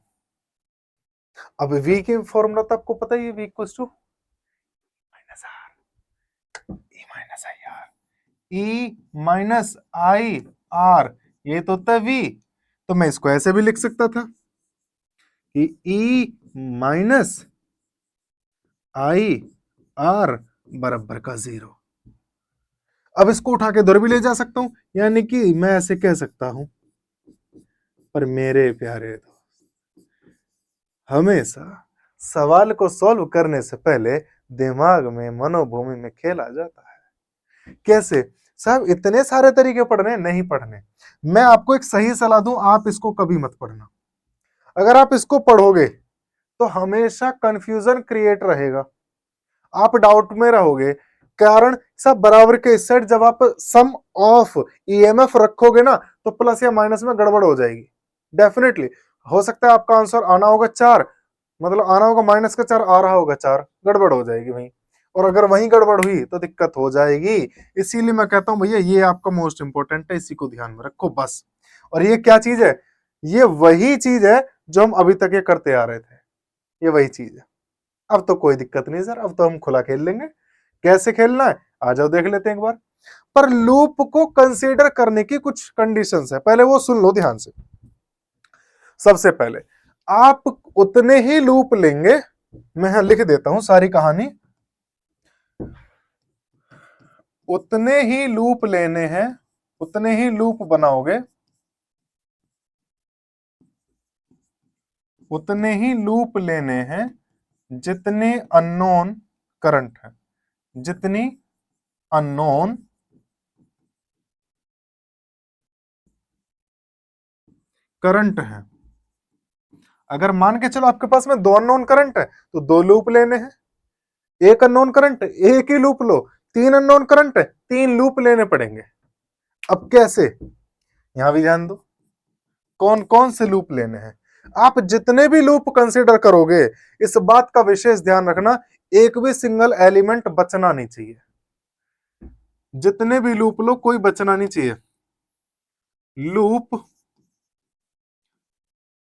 अब v के फॉर्मूला तो आपको पता ही है, v equals to minus R E minus I R, E minus I R, ये तो था v, तो मैं इसको ऐसे भी लिख सकता था कि ई माइनस आई आर बराबर का 0। अब इसको उठा के उधर भी ले जा सकता हूं, यानी कि मैं ऐसे कह सकता हूं, पर मेरे प्यारे दोस्त हमेशा सवाल को सॉल्व करने से पहले दिमाग में, मनोभूमि में खेला जाता है। कैसे साहब, इतने सारे तरीके पढ़ने नहीं पढ़ने, मैं आपको एक सही सलाह दूं, आप इसको कभी मत पढ़ना। अगर आप इसको पढ़ोगे तो हमेशा कंफ्यूजन क्रिएट रहेगा, आप डाउट में रहोगे, कारण सब बराबर के इस साइड जब आप सम ऑफ ईएमएफ रखोगे ना, तो प्लस या माइनस में गड़बड़ हो जाएगी, डेफिनेटली हो सकता है आपका आंसर आना होगा 4, मतलब आना होगा माइनस का 4, आ रहा होगा 4, गड़बड़ हो जाएगी वहीं, और अगर वहीं गड़बड़ हुई तो दिक्कत हो जाएगी। इसीलिए मैं कहता हूं भैया ये आपका मोस्ट इंपॉर्टेंट है, इसी को ध्यान में रखो बस। और ये क्या चीज है, ये वही चीज है जो हम अभी तक ये करते आ रहे थे, ये वही चीज है। अब तो कोई दिक्कत नहीं सर, अब तो हम खुला खेल लेंगे, कैसे खेलना है आ जाओ देख लेते हैं एक बार। पर लूप को कंसीडर करने की कुछ कंडीशंस है, पहले वो सुन लो ध्यान से। सबसे पहले आप उतने ही लूप लेंगे, मैं यहां लिख देता हूं सारी कहानी, उतने ही लूप लेने हैं, उतने ही लूप बनाओगे, उतने ही लूप लेने हैं जितने अननोन करंट है, जितनी अननोन करंट है। अगर मान के चलो आपके पास में दो अननोन करंट है तो दो लूप लेने हैं, एक अननोन करंट एक ही लूप लो, तीन अननोन करंट है तीन लूप लेने पड़ेंगे। अब कैसे, यहां भी ध्यान दो, कौन कौन से लूप लेने हैं। आप जितने भी लूप कंसीडर करोगे, इस बात का विशेष ध्यान रखना, एक भी सिंगल एलिमेंट बचना नहीं चाहिए, जितने भी लूप लो कोई बचना नहीं चाहिए। लूप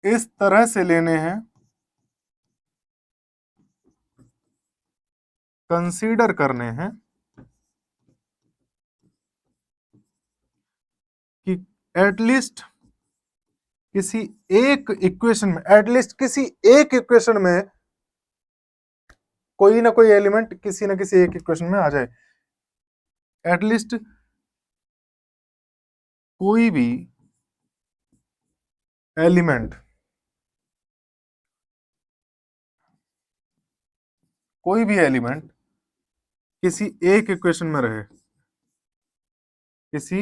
इस तरह से लेने हैं, कंसीडर करने हैं कि एटलीस्ट किसी एक इक्वेशन में, एटलीस्ट किसी एक इक्वेशन में कोई ना कोई एलिमेंट किसी ना किसी एक इक्वेशन में आ जाए, एटलीस्ट कोई भी एलिमेंट, कोई भी एलिमेंट किसी एक इक्वेशन में रहे, किसी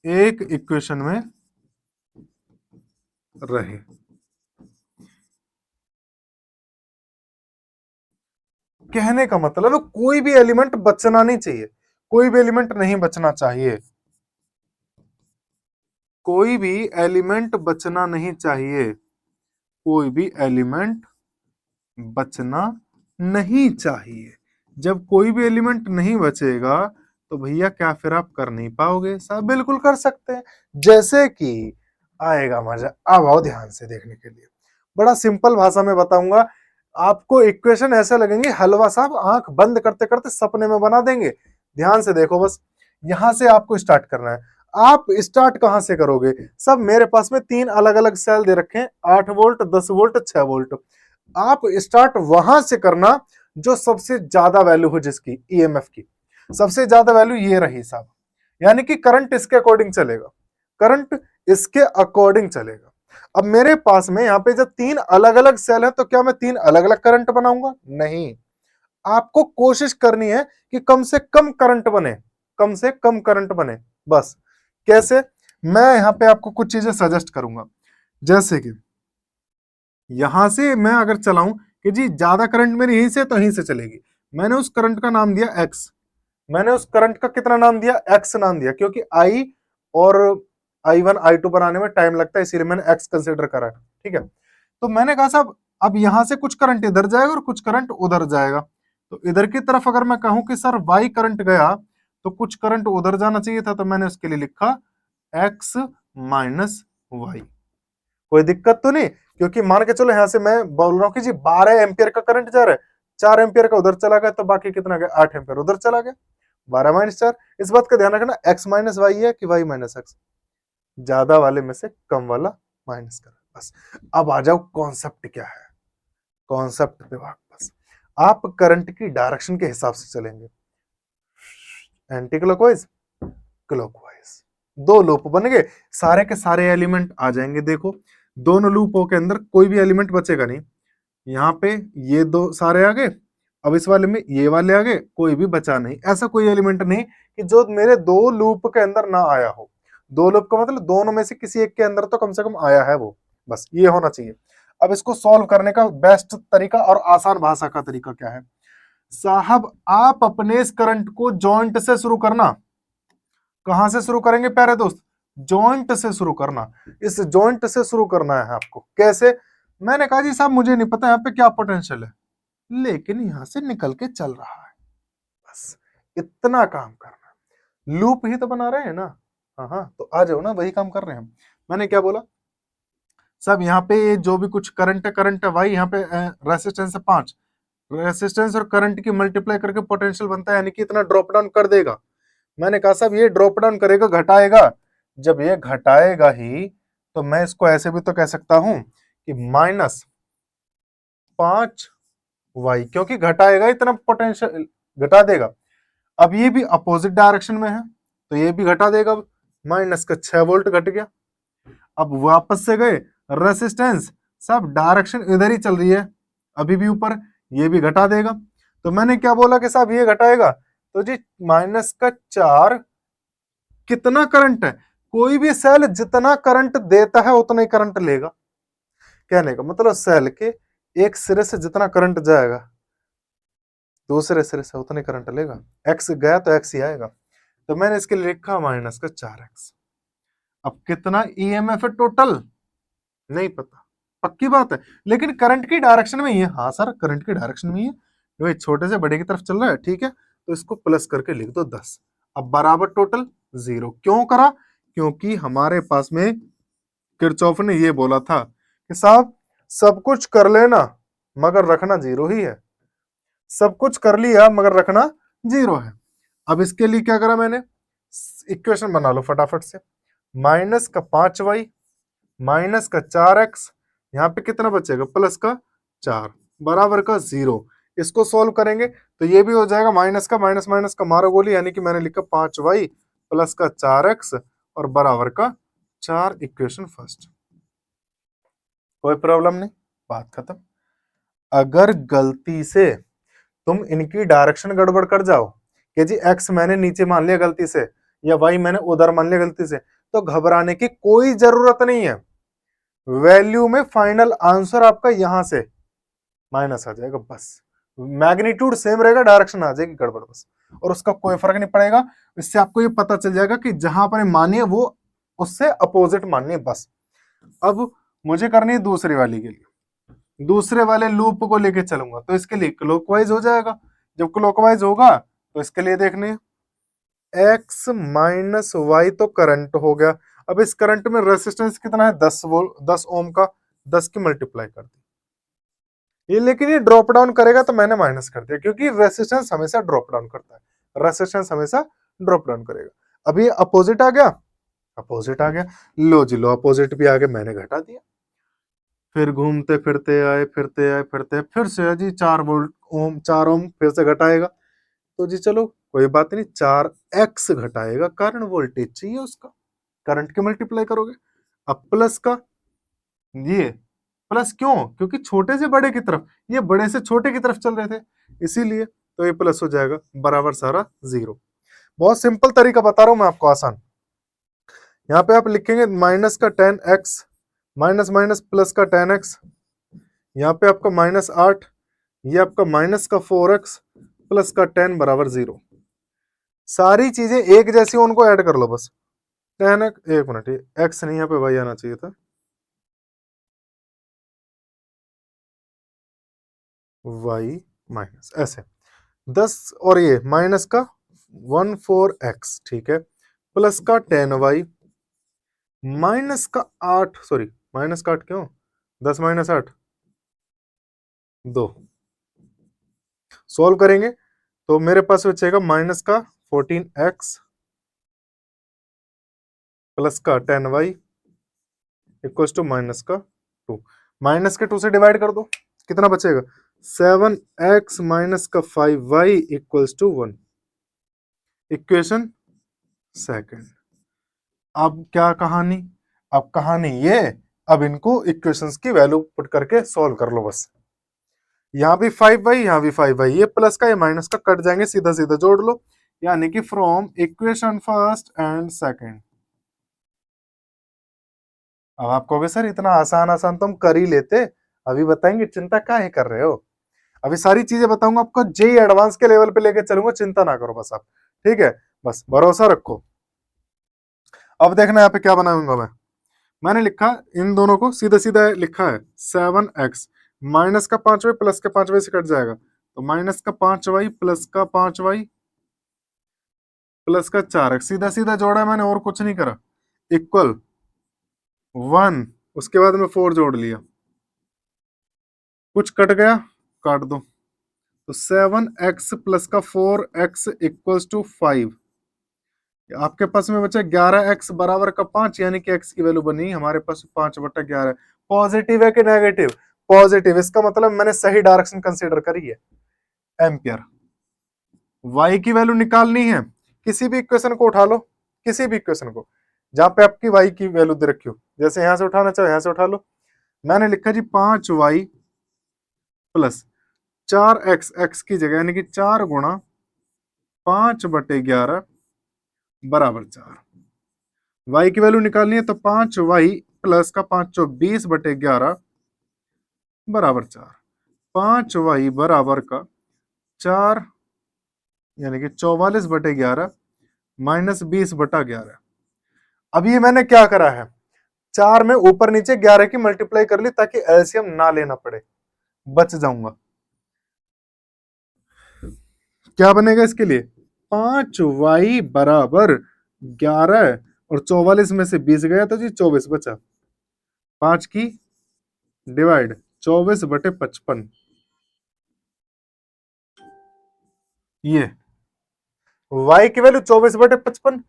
एक इक्वेशन में रहे। कहने का मतलब है कोई भी एलिमेंट बचना नहीं चाहिए, कोई भी एलिमेंट नहीं बचना चाहिए, कोई भी एलिमेंट बचना नहीं चाहिए, कोई भी एलिमेंट बचना नहीं चाहिए। जब कोई भी एलिमेंट नहीं बचेगा तो भैया क्या फिर आप कर नहीं पाओगे? सब बिल्कुल कर सकते हैं, जैसे कि आएगा मजा। अब आओ ध्यान से देखने के लिए, बड़ा सिंपल भाषा में बताऊंगा, आपको इक्वेशन ऐसे लगेंगे हलवा साहब आंख बंद करते करते सपने में बना देंगे। ध्यान से देखो, बस यहां से आपको स्टार्ट करना है। आप स्टार्ट कहां से करोगे? सब मेरे पास में तीन अलग अलग सेल दे रखे हैं, 8 वोल्ट, 10 वोल्ट, 6 वोल्ट। आप स्टार्ट वहां से करना जो सबसे ज्यादा वैल्यू हो, जिसकी ईएमएफ की सबसे ज्यादा वैल्यू ये रही साहब, यानी कि करंट इसके अकॉर्डिंग चलेगा, करंट इसके अकॉर्डिंग चलेगा। अब मेरे पास में यहाँ पे जब तीन अलग अलग सेल है तो क्या मैं तीन अलग अलग करंट बनाऊंगा? नहीं, आपको कोशिश करनी है कि कम से कम करंट बने, कम से कम करंट बने। बस कैसे, मैं यहां पे आपको कुछ चीजें सजेस्ट करूंगा, जैसे कि यहां से मैं अगर चलाऊं कि जी ज्यादा करंट मेरी यहीं से तो यहीं से चलेगी, मैंने उस करंट का नाम दिया एक्स, मैंने उस करंट का कितना नाम दिया? एक्स नाम दिया, क्योंकि आई और I1 I2 बनाने में टाइम लगता है, इसीलिए मैंने एक्स कंसिडर करा, ठीक है। तो मैंने कहा साहब अब यहां से कुछ करंट इधर जाएगा और कुछ करंट उधर जाएगा, तो इधर की तरफ अगर मैं कहूं कि सर वाई करंट गया तो कुछ करंट उधर जाना चाहिए था, तो मैंने उसके लिए लिखा एक्स माइनस वाई। कोई दिक्कत तो नहीं, क्योंकि मान के चलो यहां से मैं बोल रहा हूं कि जी 12 एम्पियर का करंट जा रहा है, 4 एम्पियर का उधर चला गया, तो बाकी कितना गया? 8 एम्पियर उधर चला गया, 12 - 4। इस बात का ध्यान रखना, एक्स माइनस वाई है कि वाई माइनस एक्स, ज्यादा वाले में से कम वाला माइनस कर, बस। अब आ जाओ कॉन्सेप्ट क्या है, कॉन्सेप्ट पे वापस। आप करंट की डायरेक्शन के हिसाब से चलेंगे, एंटी क्लॉकवाइज, क्लॉकवाइज। दो लूप बन गए, सारे के सारे एलिमेंट आ जाएंगे। देखो दोनों लूपों के अंदर कोई भी एलिमेंट बचेगा नहीं, यहाँ पे ये दो सारे आ गए, अब इस वाले में ये वाले आ गए, कोई भी बचा नहीं। ऐसा कोई एलिमेंट नहीं कि जो मेरे दो लूप के अंदर ना आया हो। दो लूप का मतलब दोनों में से किसी एक के अंदर तो कम से कम आया है वो, बस ये होना चाहिए। अब इसको सॉल्व करने का बेस्ट तरीका और आसान भाषा का तरीका क्या है साहब? आप अपने इस करंट को जॉइंट से शुरू करना। कहां से शुरू करेंगे प्यारे दोस्त? जॉइंट से शुरू करना। इस जॉइंट से शुरू करना है आपको। कैसे? मैंने कहा जी साहब मुझे नहीं पता यहाँ पे क्या पोटेंशियल है, लेकिन यहां से निकल के चल रहा है, बस इतना काम करना। लूप ही तो बना रहे हैं ना, हाँ हाँ, तो आ जाओ ना, वही काम कर रहे हैं हम। मैंने क्या बोला सब, यहाँ पे जो भी कुछ करंट है, करंट है भाई, यहाँ पे रेसिस्टेंस है 5, रेसिस्टेंस और करंट की मल्टीप्लाई करके पोटेंशियल बनता है, यानी कि इतना ड्रॉप डाउन कर देगा। मैंने कहा साहब ये ड्रॉप डाउन करेगा घटाएगा, जब ये घटाएगा ही तो मैं इसको ऐसे भी तो कह सकता हूं कि -5y, क्योंकि घटाएगा इतना पोटेंशियल घटा देगा। अब ये भी अपोजिट डायरेक्शन में है तो ये भी घटा देगा। अब -6 वोल्ट घट गया। अब वापस से गए, रेसिस्टेंस सब डायरेक्शन इधर ही चल रही है अभी भी ऊपर, ये भी घटा देगा। तो मैंने क्या बोला कि साहब ये घटाएगा, तो जी -4 कितना करंट है, कोई भी सेल जितना करंट देता है उतना ही करंट लेगा। कहने का मतलब सेल के एक सिरे से जितना करंट जाएगा दूसरे सिरे से उतने करंट लेगा। एक्स गया तो एक्स ही आएगा। तो मैंने इसके लिए लिखा -4x। अब कितना ईएमएफ है टोटल नहीं पता, पक्की बात है, लेकिन करंट की डायरेक्शन में ही है। हाँ सर करंट की डायरेक्शन में ही है, भाई छोटे से बड़े की तरफ चल रहा है, ठीक है, तो इसको प्लस करके लिख दो 10। अब बराबर टोटल 0 क्यों करा, क्योंकि हमारे पास में किरचॉफ ने ये बोला था कि साहब सब कुछ कर लेना मगर रखना 0 ही है, सब कुछ कर लिया मगर रखना 0 है। अब इसके लिए क्या करा मैंने, इक्वेशन बना लो फटाफट से। -5y -4x, यहाँ पे कितना बचेगा +4 बराबर का 0। इसको सॉल्व करेंगे तो ये भी हो जाएगा माइनस का माइनस माइनस का मारो गोली, यानी कि मैंने लिखा 5y +4x और बराबर का 4। इक्वेशन फर्स्ट, कोई प्रॉब्लम नहीं, बात खत्म। अगर गलती से तुम इनकी डायरेक्शन गड़बड़ कर जाओ कि जी x मैंने नीचे मान लिया गलती से या y मैंने उधर मान लिया गलती से, तो घबराने की कोई जरूरत नहीं है। वैल्यू में फाइनल आंसर आपका यहां से माइनस आ जाएगा, बस मैग्नीट्यूड सेम रहेगा, डायरेक्शन आ जाएगी गड़बड़ बस, और उसका कोई फर्क नहीं पड़ेगा। इससे आपको ये पता चल जाएगा कि जहां पर मानिए वो उससे अपोजिट मानिए बस। अब मुझे करनी है दूसरी वाली के लिए, दूसरे वाले लूप को लेके चलूंगा तो इसके लिए क्लॉकवाइज हो जाएगा। जब क्लॉकवाइज होगा तो इसके लिए देखने x -y तो करंट हो गया। अब इस करंट में रेसिस्टेंस कितना है 10 ओम का, 10 की मल्टीप्लाई कर दी ये, लेकिन ये ड्रॉप डाउन करेगा तो मैंने माइनस कर दिया, क्योंकि रेसिस्टेंस हमेशा ड्रॉप डाउन करता है, रेसिस्टेंस हमेशा ड्रॉप डाउन करेगा। अभी अपोजिट आ गया, अपोजिट आ गया, लो जी लो अपोजिट भी आ गया, मैंने घटा दिया। फिर घूमते फिरते आए फिरते आए फिरते फिर से जी 4 ओम फिर से घटाएगा, तो जी चलो कोई बात नहीं, 4x घटाएगा, कारण वोल्टेज चाहिए उसका, करंट के मल्टीप्लाई करोगे। अब प्लस का ये प्लस क्यों, क्योंकि छोटे से बड़े की तरफ, ये बड़े से छोटे की तरफ चल रहे थे इसीलिए, तो ये प्लस हो जाएगा बराबर सारा 0। बहुत सिंपल तरीका बता रहा हूं मैं आपको, आसान। यहाँ पे आप लिखेंगे -10x माइनस माइनस प्लस का 10x, यहाँ पे आपका -8, ये आपका -4x प्लस का 10 बराबर 0। सारी चीजें एक जैसी उनको ऐड कर लो बस। 10x, एक मिनट, एक्स नहीं यहाँ पे वाई आना चाहिए था, y माइनस ऐसे 10 और ये माइनस का 14x, ठीक है, प्लस का 10y माइनस का 8, सॉरी माइनस का 8 क्यों, 10 - 8 2, सॉल्व करेंगे तो मेरे पास बचेगा माइनस का 14x प्लस का 10y इक्वल्स टू माइनस का 2, माइनस के 2 से डिवाइड कर दो, कितना बचेगा 7x माइनस का 5y equals to 1। Equation second. अब क्या कहानी, अब कहानी ये, अब इनको इक्वेशंस की वैल्यू पुट करके सॉल्व कर लो बस। यहाँ भी 5y, यहाँ भी 5y, ये प्लस का ये माइनस का कट जाएंगे, सीधा सीधा जोड़ लो, यानी कि from equation first and second. अब आप कहोगे सर इतना आसान आसान तो हम कर ही लेते, अभी बताएंगे, चिंता काहे कर रहे हो, अभी सारी चीजें बताऊंगा आपको, जेई एडवांस के लेवल पे लेके चलूंगा, चिंता ना करो बस आप, ठीक है, बस भरोसा रखो। अब देखना यहाँ पे क्या बनाऊंगा मैंने लिखा इन दोनों को सीधा सीधा लिखा है 7x माइनस का 5y प्लस का 5y से कट जाएगा, तो माइनस का 5y प्लस का 5y प्लस का 4x, सीधा सीधा जोड़ा है मैंने और कुछ नहीं करा, इक्वल 1, उसके बाद में 4 जोड़ लिया, कुछ कट गया काट दो, तो 7x प्लस का 4x इक्वल्स टू 5। आपके पास में बचा 11x बराबर का 5, यानी कि x की वैल्यू बनी हमारे पास 5/11, पॉजिटिव है कि नेगेटिव? पॉजिटिव, इसका मतलब मैंने सही डायरेक्शन कंसीडर करी है। एम्पियर। y की वैल्यू निकालनी है, किसी भी इक्वेशन को उठा लो, किसी भी इक्वेशन को जहां पे आपकी y की वैल्यू दे रखी हो, जैसे यहां से उठाना चाहो यहां से उठा लो। मैंने लिखा जी 5y प्लस 4x, x की जगह यानी कि 4 × 5/11 बराबर 4। y की वैल्यू निकालनी है तो 5y प्लस का 5 × 20/11 बराबर 4। 5y बराबर का 4 यानी कि 44/11 माइनस 20/11। अब ये मैंने क्या करा है, 4 में ऊपर नीचे 11 की मल्टीप्लाई कर ली ताकि एलसीएम ना लेना पड़े, बच जाऊंगा। क्या बनेगा इसके लिए? 5y बराबर 11 और 44 में से 20 गया तो जी 24 बचा। 5 की डिवाइड 24/55, ये y की वैल्यू 24/55,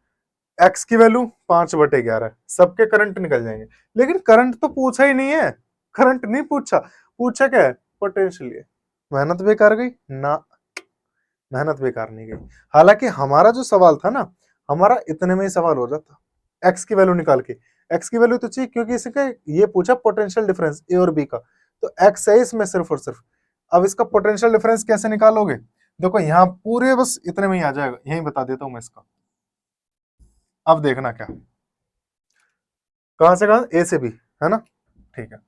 x की वैल्यू 5/11। सबके करंट निकल जाएंगे, लेकिन करंट तो पूछा ही नहीं है, करंट नहीं पूछा, पूछा क्या है? पोटेंशियल। मेहनत बेकार गई ना, मेहनत बेकार नहीं गई। हालांकि हमारा जो सवाल था ना, हमारा इतने में ही सवाल हो जाता, एक्स की वैल्यू निकाल के। एक्स की वैल्यू तो चाहिए क्योंकि इसके ये पूछा पोटेंशियल डिफरेंस ए और बी का, तो एक्स है इसमें सिर्फ और सिर्फ। अब इसका पोटेंशियल डिफरेंस कैसे निकालोगे? देखो यहाँ पूरे बस इतने में ही आ जाएगा, यही बता देता हूं मैं इसका। अब देखना क्या, कहां से कहां? ए से बी, है ना? ठीक है,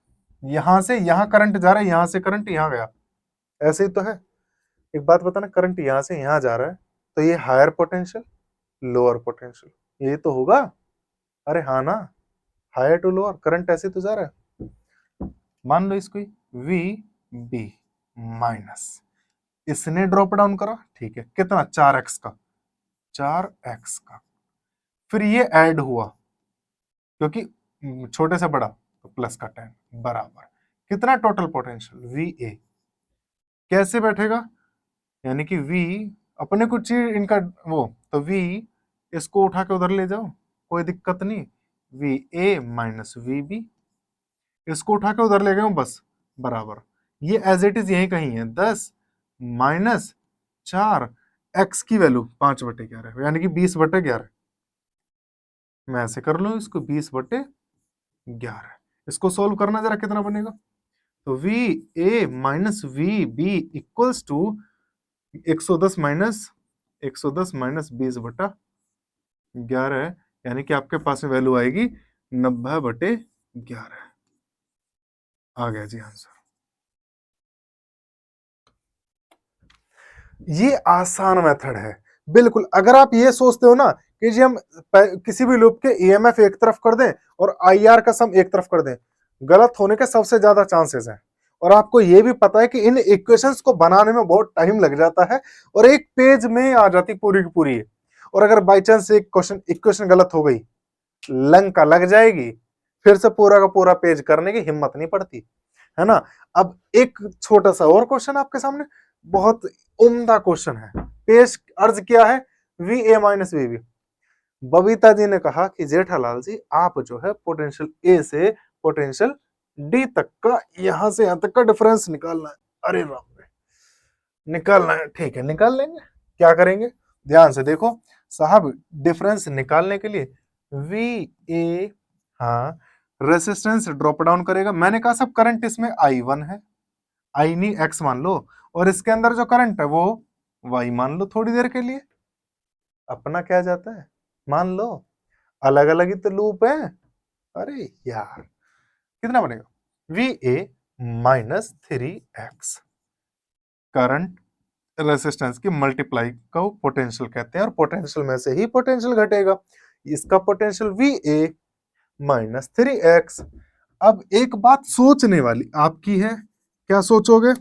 यहां से यहां करंट जा रहा है, यहां से करंट यहां गया, ऐसे ही तो है। एक बात बताना, करंट यहां से यहां जा रहा है तो ये हायर पोटेंशियल, लोअर पोटेंशियल, ये तो होगा। अरे हाँ ना, हायर टू लोअर, करंट ऐसे तो जा रहा है। मान लो इसको वी बी माइनस, इसने ड्रॉप डाउन करा, ठीक है, कितना? 4x का, 4x का, फिर ये ऐड हुआ क्योंकि छोटे से बड़ा तो प्लस का 10 बराबर कितना? Total potential V A. कैसे बैठेगा? यानी कि v अपने कुछ चीज इनका वो, तो v इसको उठा के उधर ले जाओ, कोई दिक्कत नहीं। V A minus V B, इसको उठा के उधर ले गए बस, बराबर। ये एज इट इज यही कहीं है, 10 माइनस 4, x की वैल्यू 5/11 यानी कि 20/11। मैं ऐसे कर लूं इसको, 20/11। इसको सोल्व करना जरा, कितना बनेगा? तो V A minus V B equals to 110 minus 20/11, यानी कि आपके पास में वैल्यू आएगी 90/11। आ गया जी आंसर। ये आसान मेथड है बिल्कुल। अगर आप ये सोचते हो ना कि जी हम किसी भी लूप के ईएमएफ एक तरफ कर दें और आईआर का सम एक तरफ कर दें, गलत होने के सबसे ज्यादा चांसेस हैं। और आपको ये भी पता है कि इन इक्वेशंस को बनाने में बहुत टाइम लग जाता है और एक पेज में आ जाती पूरी की पूरी है। और अगर बाई चांस एक क्वेश्चन इक्वेशन गलत हो गई, लंका लग जाएगी, फिर से पूरा का पूरा पेज करने की हिम्मत नहीं पड़ती, है ना? अब एक छोटा सा और क्वेश्चन आपके सामने, बहुत उम्दा क्वेश्चन है। पेश अर्ज किया है V A minus V B. Babita ji ने कहा कि जेठालाल जी आप जो है पोटेंशियल ए से पोटेंशियल डी तक का, यहां से यहां तक का डिफरेंस निकालना है। अरे राम रे, निकालना है, ठीक है निकाल लेंगे। क्या करेंगे? ध्यान से देखो साहब, डिफरेंस निकालने के लिए वी ए, हाँ, रेसिस्टेंस ड्रॉप डाउन करेगा। मैंने कहा सब करंट इसमें I1 है, आई नहीं एक्स मान लो, और इसके अंदर जो करंट है वो वाई मान लो थोड़ी देर के लिए। अपना क्या जाता है, मान लो अलग अलग ही तो लूप है। अरे यार, कितना बनेगा? We A minus 3x, current resistance की मल्टीप्लाई को पोटेंशियल कहते हैं, और पोटेंशियल में से ही पोटेंशियल घटेगा। इसका potential we A minus 3x। अब एक बात सोचने वाली आपकी है, क्या सोचोगे?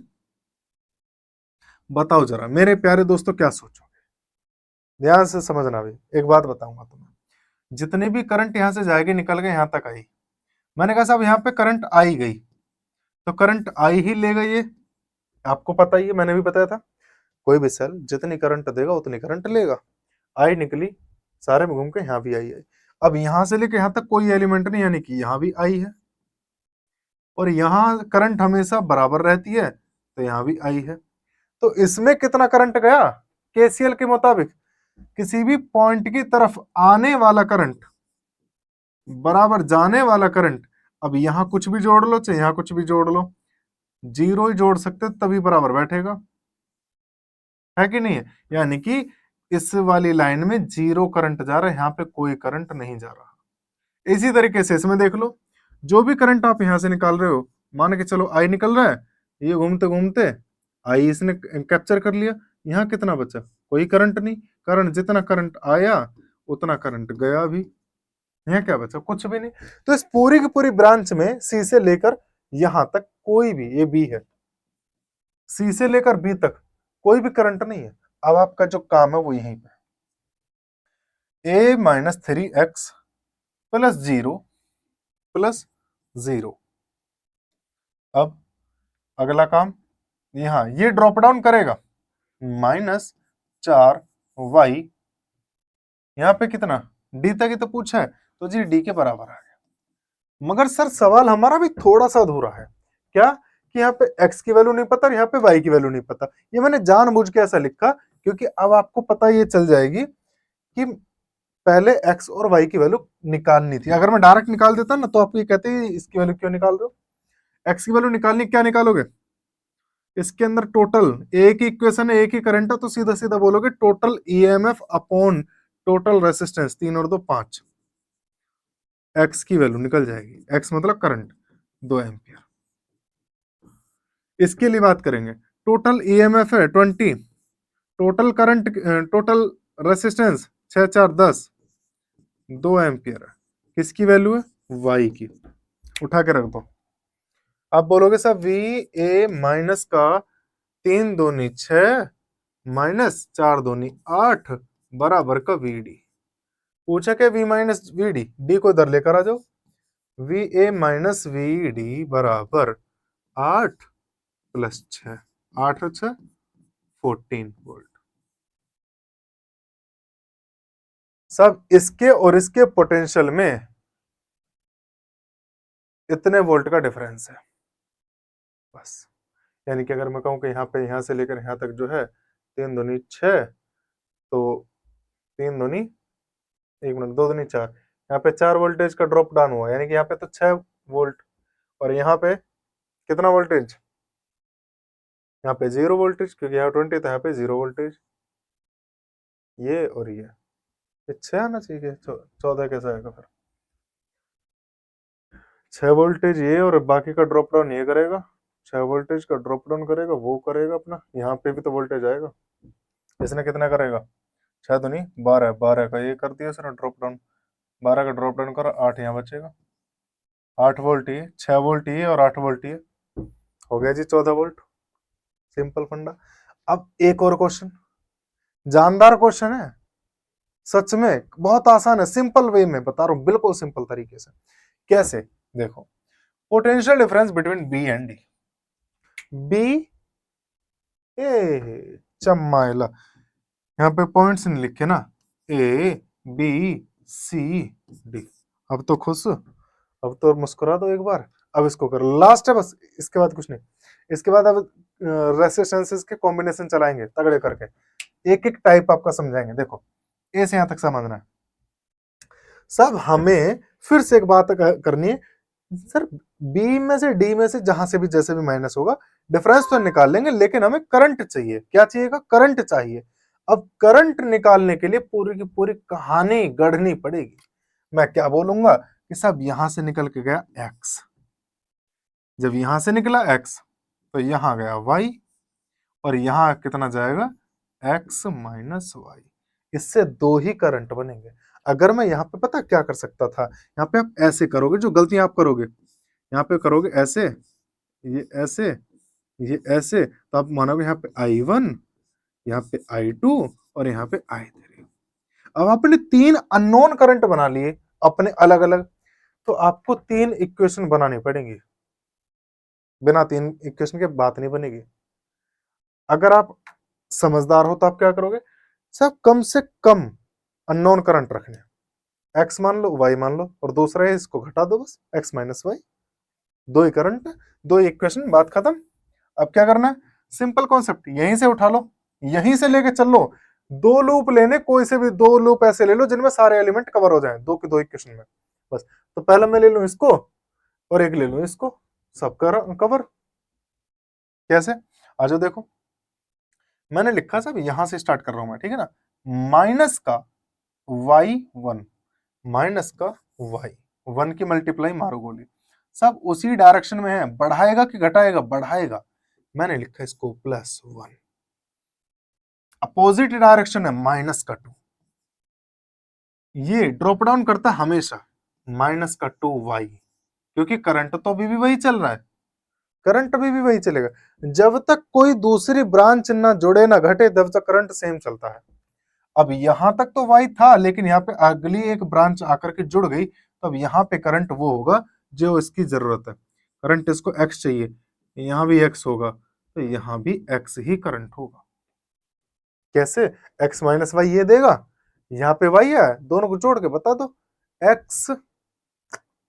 बताओ जरा मेरे प्यारे दोस्तों, क्या सोचोगे? ध्यान से समझना भी, एक बात बताऊंगा तुम्हें। जितने भी करंट यहां से जाएगी निकल गए यहां तक आई, मैंने कहा साहब यहाँ पे करंट आई गई तो करंट आई ही ले गई, ये आपको पता ही है, मैंने भी बताया था। कोई भी सेल जितनी करंट देगा उतनी करंट लेगा। आई निकली, सारे में घूम के यहाँ भी आई है। अब यहां से लेके यहां तक कोई एलिमेंट नहीं, यानी कि यहाँ भी आई है। और यहाँ करंट हमेशा बराबर रहती है, तो यहाँ भी आई है। तो इसमें कितना करंट गया केसीएल के मुताबिक, किसी भी पॉइंट की तरफ आने वाला करंट बराबर जाने वाला करंट। अब यहां कुछ भी जोड़ लो चाहे यहां कुछ भी जोड़ लो, जीरो ही जोड़ सकते तभी बराबर बैठेगा, है कि नहीं है? यानी कि इस वाली लाइन में जीरो करंट जा रहा है, यहां पे कोई करंट नहीं जा रहा। इसी तरीके से इसमें देख लो, जो भी करंट आप यहां से निकाल रहे हो, मान के चलो आई निकल रहा है, ये घूमते घूमते आई इसने कैप्चर कर लिया, यहाँ कितना बचा? कोई करंट नहीं, कारण जितना करंट आया उतना करंट गया भी, यहाँ क्या बचा? कुछ भी नहीं। तो इस पूरी की पूरी ब्रांच में सी से लेकर यहां तक कोई भी, ये बी है, सी से लेकर बी तक कोई भी करंट नहीं है। अब आपका जो काम है वो यहीं पे, a-3x plus zero plus zero. अब अगला काम, यहां ये ड्रॉप डाउन करेगा, -4y, यहाँ पे कितना डी तक ही तो पूछा है, तो जी डी के बराबर आ गया। मगर सर सवाल हमारा भी थोड़ा सा अधूरा है, क्या कि यहाँ पे x की वैल्यू नहीं पता और यहाँ पे y की वैल्यू नहीं पता। ये मैंने जानबूझ के ऐसा लिखा क्योंकि अब आपको पता ये चल जाएगी कि पहले x और y की वैल्यू निकालनी थी। अगर मैं डायरेक्ट निकाल देता ना तो आप ये कहते हैं इसकी वैल्यू क्यों निकाल रहे हो? x की वैल्यू निकालनी, क्या निकालोगे? इसके अंदर टोटल, एक ही इक्वेशन है, एक ही करंट है, तो सीधा सीधा बोलोगे total EMF upon total resistance, 3 और 2 5, एक्स की वैल्यू निकल जाएगी, एक्स मतलब करंट 2 एम्पियर। इसके लिए बात करेंगे, टोटल ईएमएफ है 20, total current, total resistance 6 4 10, 2 ampere है। किसकी वैल्यू है? वाई की। उठा के रख दो। आप बोलोगे सर वी ए माइनस का 3 दूनी 6 माइनस 4 दूनी 8 बराबर का वी डी। पूछा क्या V minus V D, D को इधर लेकर आ जाओ, V A minus V D बराबर 8 प्लस 6, 8 और 6 14 वोल्ट। सब इसके और इसके पोटेंशियल में इतने वोल्ट का डिफरेंस है बस। यानी कि अगर मैं कहूं कि यहाँ पे, यहाँ से लेकर यहाँ तक जो है 3 दूनी 6, तो 3 दूनी 1 मिनट 2 दूनी 4, यहाँ पे 4 वोल्टेज का ड्रॉप डाउन हुआ, यानी कि यहाँ पे तो 6 वोल्ट, और यहाँ पे कितना वोल्टेज? यहाँ पे 0 वोल्टेज, क्योंकि यहाँ 20 तो यहाँ पे 0 वोल्टेज। ये और ये 6 आना चाहिए, 14 कैसे आएगा फिर? 6 वोल्टेज ये और बाकी का ड्रॉप डाउन ये करेगा, 6 वोल्टेज का ड्रॉप डाउन करेगा, वो करेगा अपना, यहाँ पे भी तो वोल्टेज आएगा। इसने कितना करेगा? 6 तो नहीं 12, 12 का ये कर दिया सर ड्रॉप डाउन, 12 का ड्रॉप डाउन करा, 8 यहाँ बचेगा, 8 वोल्ट ये, 6 वोल्ट ये और 8 वोल्ट ये, हो गया जी 14 वोल्ट। सिंपल फंडा। अब एक और क्वेश्चन, जानदार क्वेश्चन है, सच में बहुत आसान है, सिंपल वे में बता रहा हूं, बिल्कुल सिंपल तरीके से। कैसे? देखो, potential difference between B and D, B A चम्माइला, यहाँ पे पॉइंट्स नहीं लिखे ना, ए बी सी डी। अब तो खुश, अब तो मुस्कुरा दो एक बार। अब इसको करो, लास्ट है बस, इसके बाद कुछ नहीं। इसके बाद अब रेसिस्टेंसेस के कॉम्बिनेशन चलाएंगे तगड़े करके, एक एक टाइप आपका समझाएंगे। देखो, ए से यहां तक समझना है सब। हमें फिर से एक बात करनी है सर, बी में से डी में से जहां से भी जैसे भी माइनस होगा, डिफरेंस तो निकाल लेंगे, लेकिन हमें करंट चाहिए। क्या चाहिएगा? करंट चाहिए। अब करंट निकालने के लिए पूरी की पूरी कहानी गढ़नी पड़ेगी। मैं क्या बोलूंगा कि सब यहां से निकल के गया एक्स, जब यहां से निकला एक्स तो यहां गया वाई, और यहां कितना जाएगा? X minus Y. इससे दो ही करंट बनेंगे। अगर मैं यहाँ पे पता क्या कर सकता था, यहाँ पे आप ऐसे करोगे, जो गलतियां आप करोगे, यहाँ पे करोगे ऐसे, ये ऐसे, ये ऐसे, तो आप मानोगे यहाँ पे I1, यहाँ पे I2 और यहाँ पे I3। अब आपने 3 अननोन करंट बना लिए अपने अलग अलग, तो आपको 3 इक्वेशन बनानी पड़ेंगी, बिना 3 इक्वेशन के बात नहीं बनेगी। अगर आप समझदार हो तो आप क्या करोगे, सब कम से कम अननोन करंट रखने, एक्स मान लो, वाई मान लो, और दूसरा है इसको घटा दो बस, एक्स माइनस वाई। दो ही करंट, दो ही इक्वेशन, बात खत्म। अब क्या करना है, सिंपल कॉन्सेप्ट, यहीं से उठा लो, यहीं से लेके चल लो। दो लूप लेने, कोई से भी दो लूप ऐसे ले लो जिनमें सारे एलिमेंट कवर हो जाएं, दो के दो इक्वेशन में, बस। तो पहला मैं ले लूं इसको और एक ले लूं इसको, सब कवर। कैसे, आ जाओ देखो, मैंने लिखा सब, यहां से स्टार्ट कर रहा हूं मैं, ठीक है ना। माइनस का y1, माइनस का y1 की मल्टीप्लाई मारो गोली, सब उसी डायरेक्शन में है, बढ़ाएगा कि घटाएगा, बढ़ाएगा। मैंने लिखा इसको +1, अपोजिट डायरेक्शन है -2, ये ड्रॉप डाउन करता है हमेशा -2y, क्योंकि करंट तो अभी भी वही चल रहा है, करंट अभी भी वही चलेगा। जब तक कोई दूसरी ब्रांच ना जुड़े ना घटे, तब तक करंट सेम चलता है। अब यहां तक तो वाई था, लेकिन यहाँ पे अगली एक ब्रांच आकर के जुड़ गई, तो अब यहाँ पे करंट वो होगा जो इसकी जरूरत है। करंट इसको एक्स चाहिए, यहाँ भी एक्स होगा, तो यहाँ भी एक्स ही करंट होगा। कैसे, एक्स माइनस वाई ये देगा, यहाँ पे वाई है, दोनों को जोड़ के बता दो, X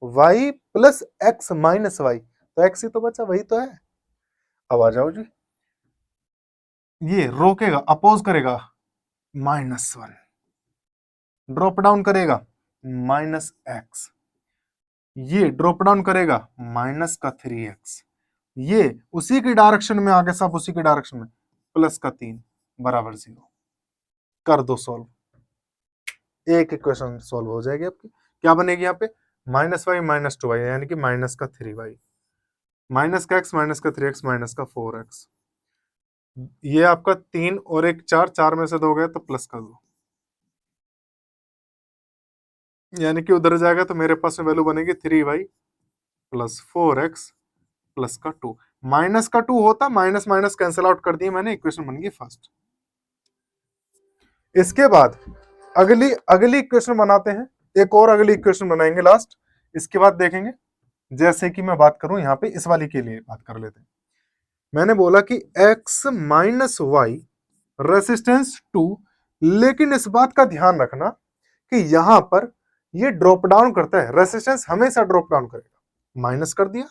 Y plus X minus Y, तो एक्स ही तो बचा, वही तो है। अब आ जाओ जी, ये रोकेगा, अपोज करेगा -1, ड्रॉप डाउन करेगा -x, ये ड्रॉप डाउन करेगा -3x, ये उसी की डायरेक्शन में आगे, सब उसी की डायरेक्शन में, +3 बराबर 0, कर दो सॉल्व, एक इक्वेशन सॉल्व हो जाएगी आपकी। क्या बनेगी यहाँ पे, -y -2y, यानी कि -3y, -x -3x -4x, ये आपका 3 और एक 4, 4 में से 2 गए तो प्लस कर दो, यानी कि उधर जाएगा तो मेरे पास में वैल्यू बनेगी 3y + 4x + 2, -2 होता, माइनस माइनस कैंसिल आउट कर दिए मैंने, इक्वेशन बन गई फर्स्ट। इसके बाद अगली अगली इक्वेशन बनाते हैं, एक और अगली इक्वेशन बनाएंगे लास्ट, इसके बाद देखेंगे। जैसे कि मैं बात करूं यहाँ पे, इस वाली के लिए बात कर लेते हैं। मैंने बोला कि x - y रेसिस्टेंस 2, लेकिन इस बात का ध्यान रखना कि यहां पर ये ड्रॉप डाउन करता है, रेसिस्टेंस हमेशा ड्रॉप डाउन करेगा, माइनस कर दिया।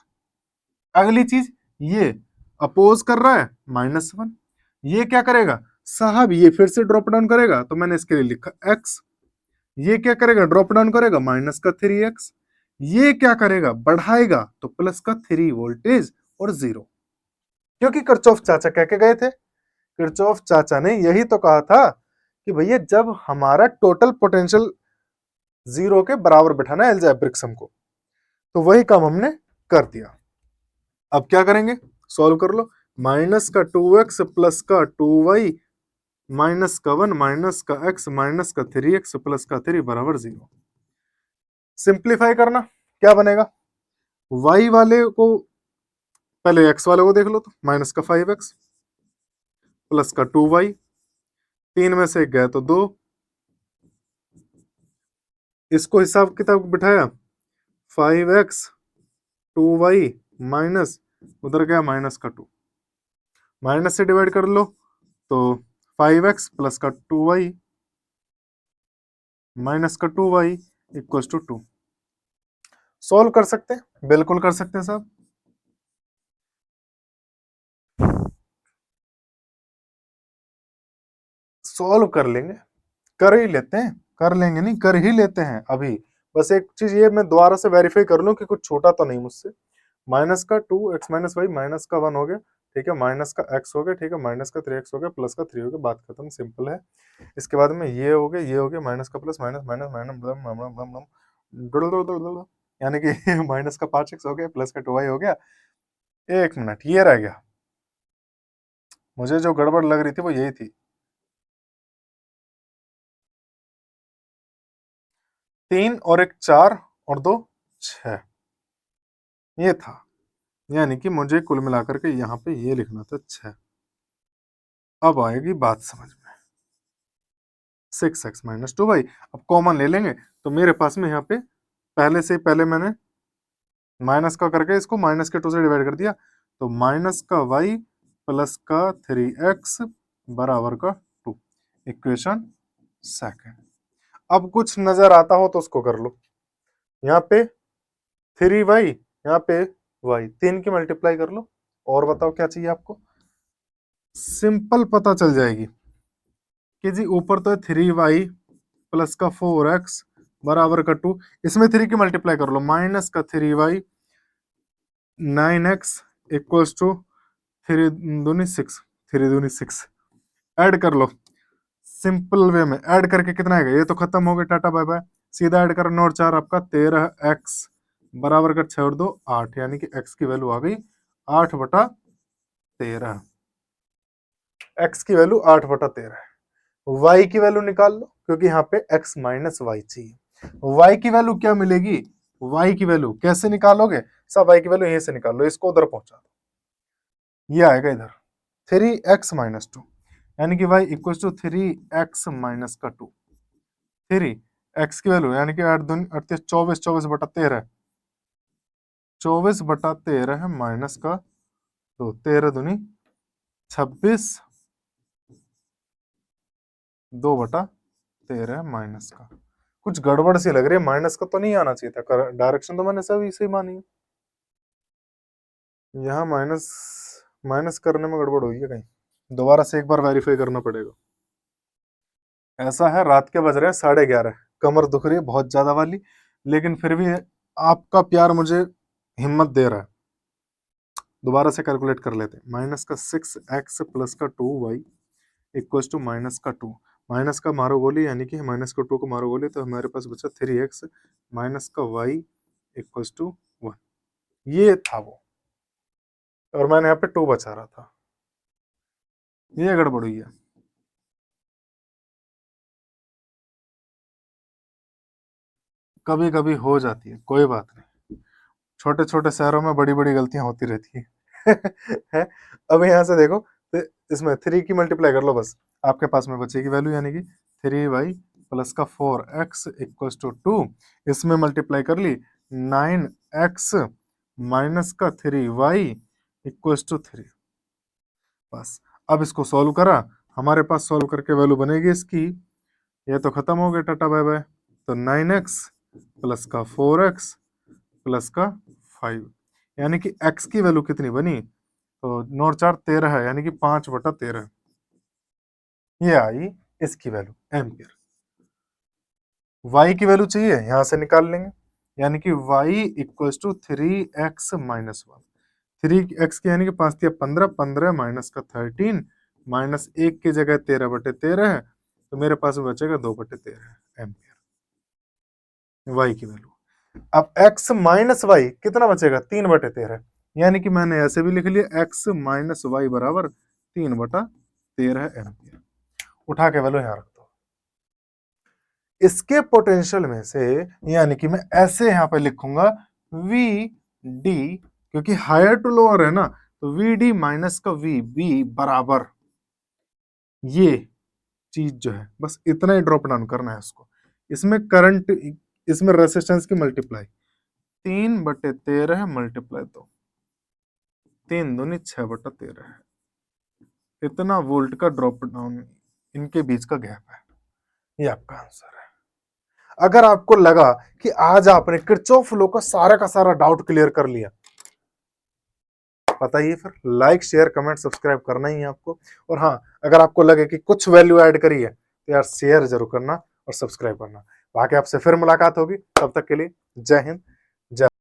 अगली चीज, ये अपोज कर रहा है -1, ये क्या करेगा साहब, ये फिर से ड्रॉप डाउन करेगा, तो मैंने इसके लिए लिखा x, ये क्या करेगा ड्रॉप डाउन करेगा -3x, ये क्या करेगा बढ़ाएगा, तो +3 वोल्टेज और 0, क्योंकि किरचॉफ चाचा कह के गए थे, किरचॉफ चाचा ने यही तो कहा था कि भैया जब हमारा टोटल पोटेंशियल 0 के बराबर बिठाना है अलजेब्रिक सम को, तो वही काम हमने कर दिया। अब क्या करेंगे, सॉल्व कर लो, -2x + 2y -1 -x -3x +3 बराबर 0। सिंप्लीफाई करना, क्या बनेगा, y वाले को पहले x वाले को देख लो, तो -5x + 2y, 3 में से 1 गया तो 2, इसको हिसाब किताब बिठाया, 5x 2y माइनस, उधर गया -2, माइनस से डिवाइड कर लो तो 5x + 2y -2y = 2। सॉल्व कर सकते हैं, बिल्कुल कर सकते हैं साहब। सॉल्व कर लेंगे, कर ही लेते हैं, कर लेंगे नहीं, कर ही लेते हैं अभी। बस एक चीज ये मैं दोबारा से वेरीफाई कर लूं कि कुछ छोटा तो नहीं मुझसे। -2 x - y -1 हो गया, ठीक है, -x हो गया, ठीक है, -3x हो गया, +3 हो गया, बात खत्म, सिंपल है। इसके बाद में ये हो गया, ये हो गया, माइनस का प्लस, माइनस माइनस माइनस, यानी कि -5x हो गया, +2y हो गया। 1 मिनट, ये रह गया, मुझे जो गड़बड़ लग रही थी वो यही थी, 3 और 1 4 और 2 6, ये था, यानी कि मुझे कुल मिलाकर के यहाँ पे ये लिखना था 6। अब आएगी बात समझ में, 6x - 2y, अब कॉमन ले लेंगे, तो मेरे पास में यहाँ पे पहले से पहले मैंने माइनस का करके इसको -2 से डिवाइड कर दिया, तो -y + 3x बराबर का 2, इक्वेशन सेकंड। अब कुछ नजर आता हो तो उसको कर लो, यहाँ पे 3y, यहाँ पे वाई, 3 की मल्टीप्लाई कर लो और बताओ क्या चाहिए आपको। सिंपल पता चल जाएगी कि जी ऊपर तो है 3y प्लस का 4x बराबर का 2, इसमें 3 की मल्टीप्लाई कर लो, माइनस का 3y 9x इक्वल्स टू 3 दूनी 6, 3 दूनी 6, ऐड कर लो सिंपल वे में। ऐड करके कितना आएगा, ये तो खत्म हो गया, टाटा बाय बाय। सीधा ऐड करना, और 4 आपका 13x बराबर का 6 और 2 8, यानी कि x की वैल्यू आ गई 8/13। x की वैल्यू 8/13 है। y की वैल्यू निकाल लो, क्योंकि यहाँ पे x माइनस वाई चाहिए। y की वैल्यू क्या मिलेगी, y की वैल्यू कैसे निकालोगे, सब y की वैल्यू यहीं से निकाल लो, इसको उधर पहुंचा दो, ये आएगा इधर 3x-2, यानी कि y equal to 3x minus का 2। 3x की वैल्यू यानी कि 8 दूनी 38, 24, 24/13, 24/13 है माइनस का 2, 13 दूनी 26, 2/13 माइनस का। कुछ गड़बड़ सी लग रही है, माइनस का तो नहीं आना चाहिए था, डायरेक्शन तो मैंने सब इसे ही मानी है। यहाँ माइनस माइनस करने में गड़बड़ हुई है कहीं, दोबारा से एक बार वेरीफाई करना पड़ेगा। ऐसा है, रात के बज रहे हैं 11:30, कमर दुख रही है बहुत ज्यादा वाली, लेकिन फिर भी आपका प्यार मुझे हिम्मत दे रहा है। दोबारा से कैलकुलेट कर लेते हैं, माइनस का 6x प्लस का 2y इक्वल टू माइनस का 2, माइनस का मारो गोली यानी कि माइनस का 2 को मारो गोली, तो हमारे पास बचा 3x माइनस का y इक्वल टू 1, ये था वो, और मैंने यहाँ पे 2 बचा रहा था, ये गड़बड़ हुई है। कभी कभी हो जाती है, कोई बात नहीं, छोटे छोटे शहरों में बड़ी बड़ी गलतियां होती रहती है। है? अब यहाँ से देखो, तो इसमें 3 की मल्टीप्लाई कर लो बस, आपके पास में बचेगी वैल्यू, यानी कि 3y प्लस का 4x इक्वल टू 2, इसमें मल्टीप्लाई कर ली 9x माइनस का 3y इक्वल टू 3, बस। अब इसको सॉल्व करा, हमारे पास सॉल्व करके वैल्यू बनेगी इसकी, ये तो खत्म हो गया, टाटा बाय बाय। तो 9x प्लस का 4x प्लस का 5, यानी कि x की वैल्यू कितनी बनी, तो 9 और 4 13 है, यानी कि 5/13, ये आई इसकी वैल्यू एम्पियर। y की वैल्यू चाहिए, यहां से निकाल लेंगे, यानी कि y equal to 3x minus 1, 3x की यानी कि 5 या 15, 15 माइनस का 13, माइनस 1 की जगह 13/13 है, तो मेरे पास बचेगा 2/13 एम्पियर y की वैल्यू। अब x माइनस वाई कितना बचेगा, 3/13, यानी कि मैंने ऐसे भी लिख लिया x माइनस वाई बराबर 3/13 एम्पियर। उठा के वैल्यू यहाँ रख दो, इसके पोटेंशियल में से, यानी कि मैं ऐसे यहाँ पे लिखूंगा वी डी, क्योंकि हायर टू लोअर है ना, तो वी डी माइनस का वी बी बराबर, ये चीज जो है बस इतना ही ड्रॉप डाउन करना है इसको, इसमें करंट, इसमें रेसिस्टेंस की मल्टीप्लाई 3/13 मल्टीप्लाई 2, 3 दूनी 6/13 है, इतना वोल्ट का ड्रॉप डाउन इनके बीच का गैप है, ये आपका आंसर है। अगर आपको लगा कि आज आपने किरचॉफ लॉ का सारा डाउट क्लियर कर लिया, बताइए फिर, लाइक शेयर कमेंट सब्सक्राइब करना ही है आपको। और हाँ, अगर आपको लगे कि कुछ वैल्यू ऐड करी है, तो यार शेयर जरूर करना और सब्सक्राइब करना। बाकी आपसे फिर मुलाकात होगी, तब तक के लिए जय हिंद, जय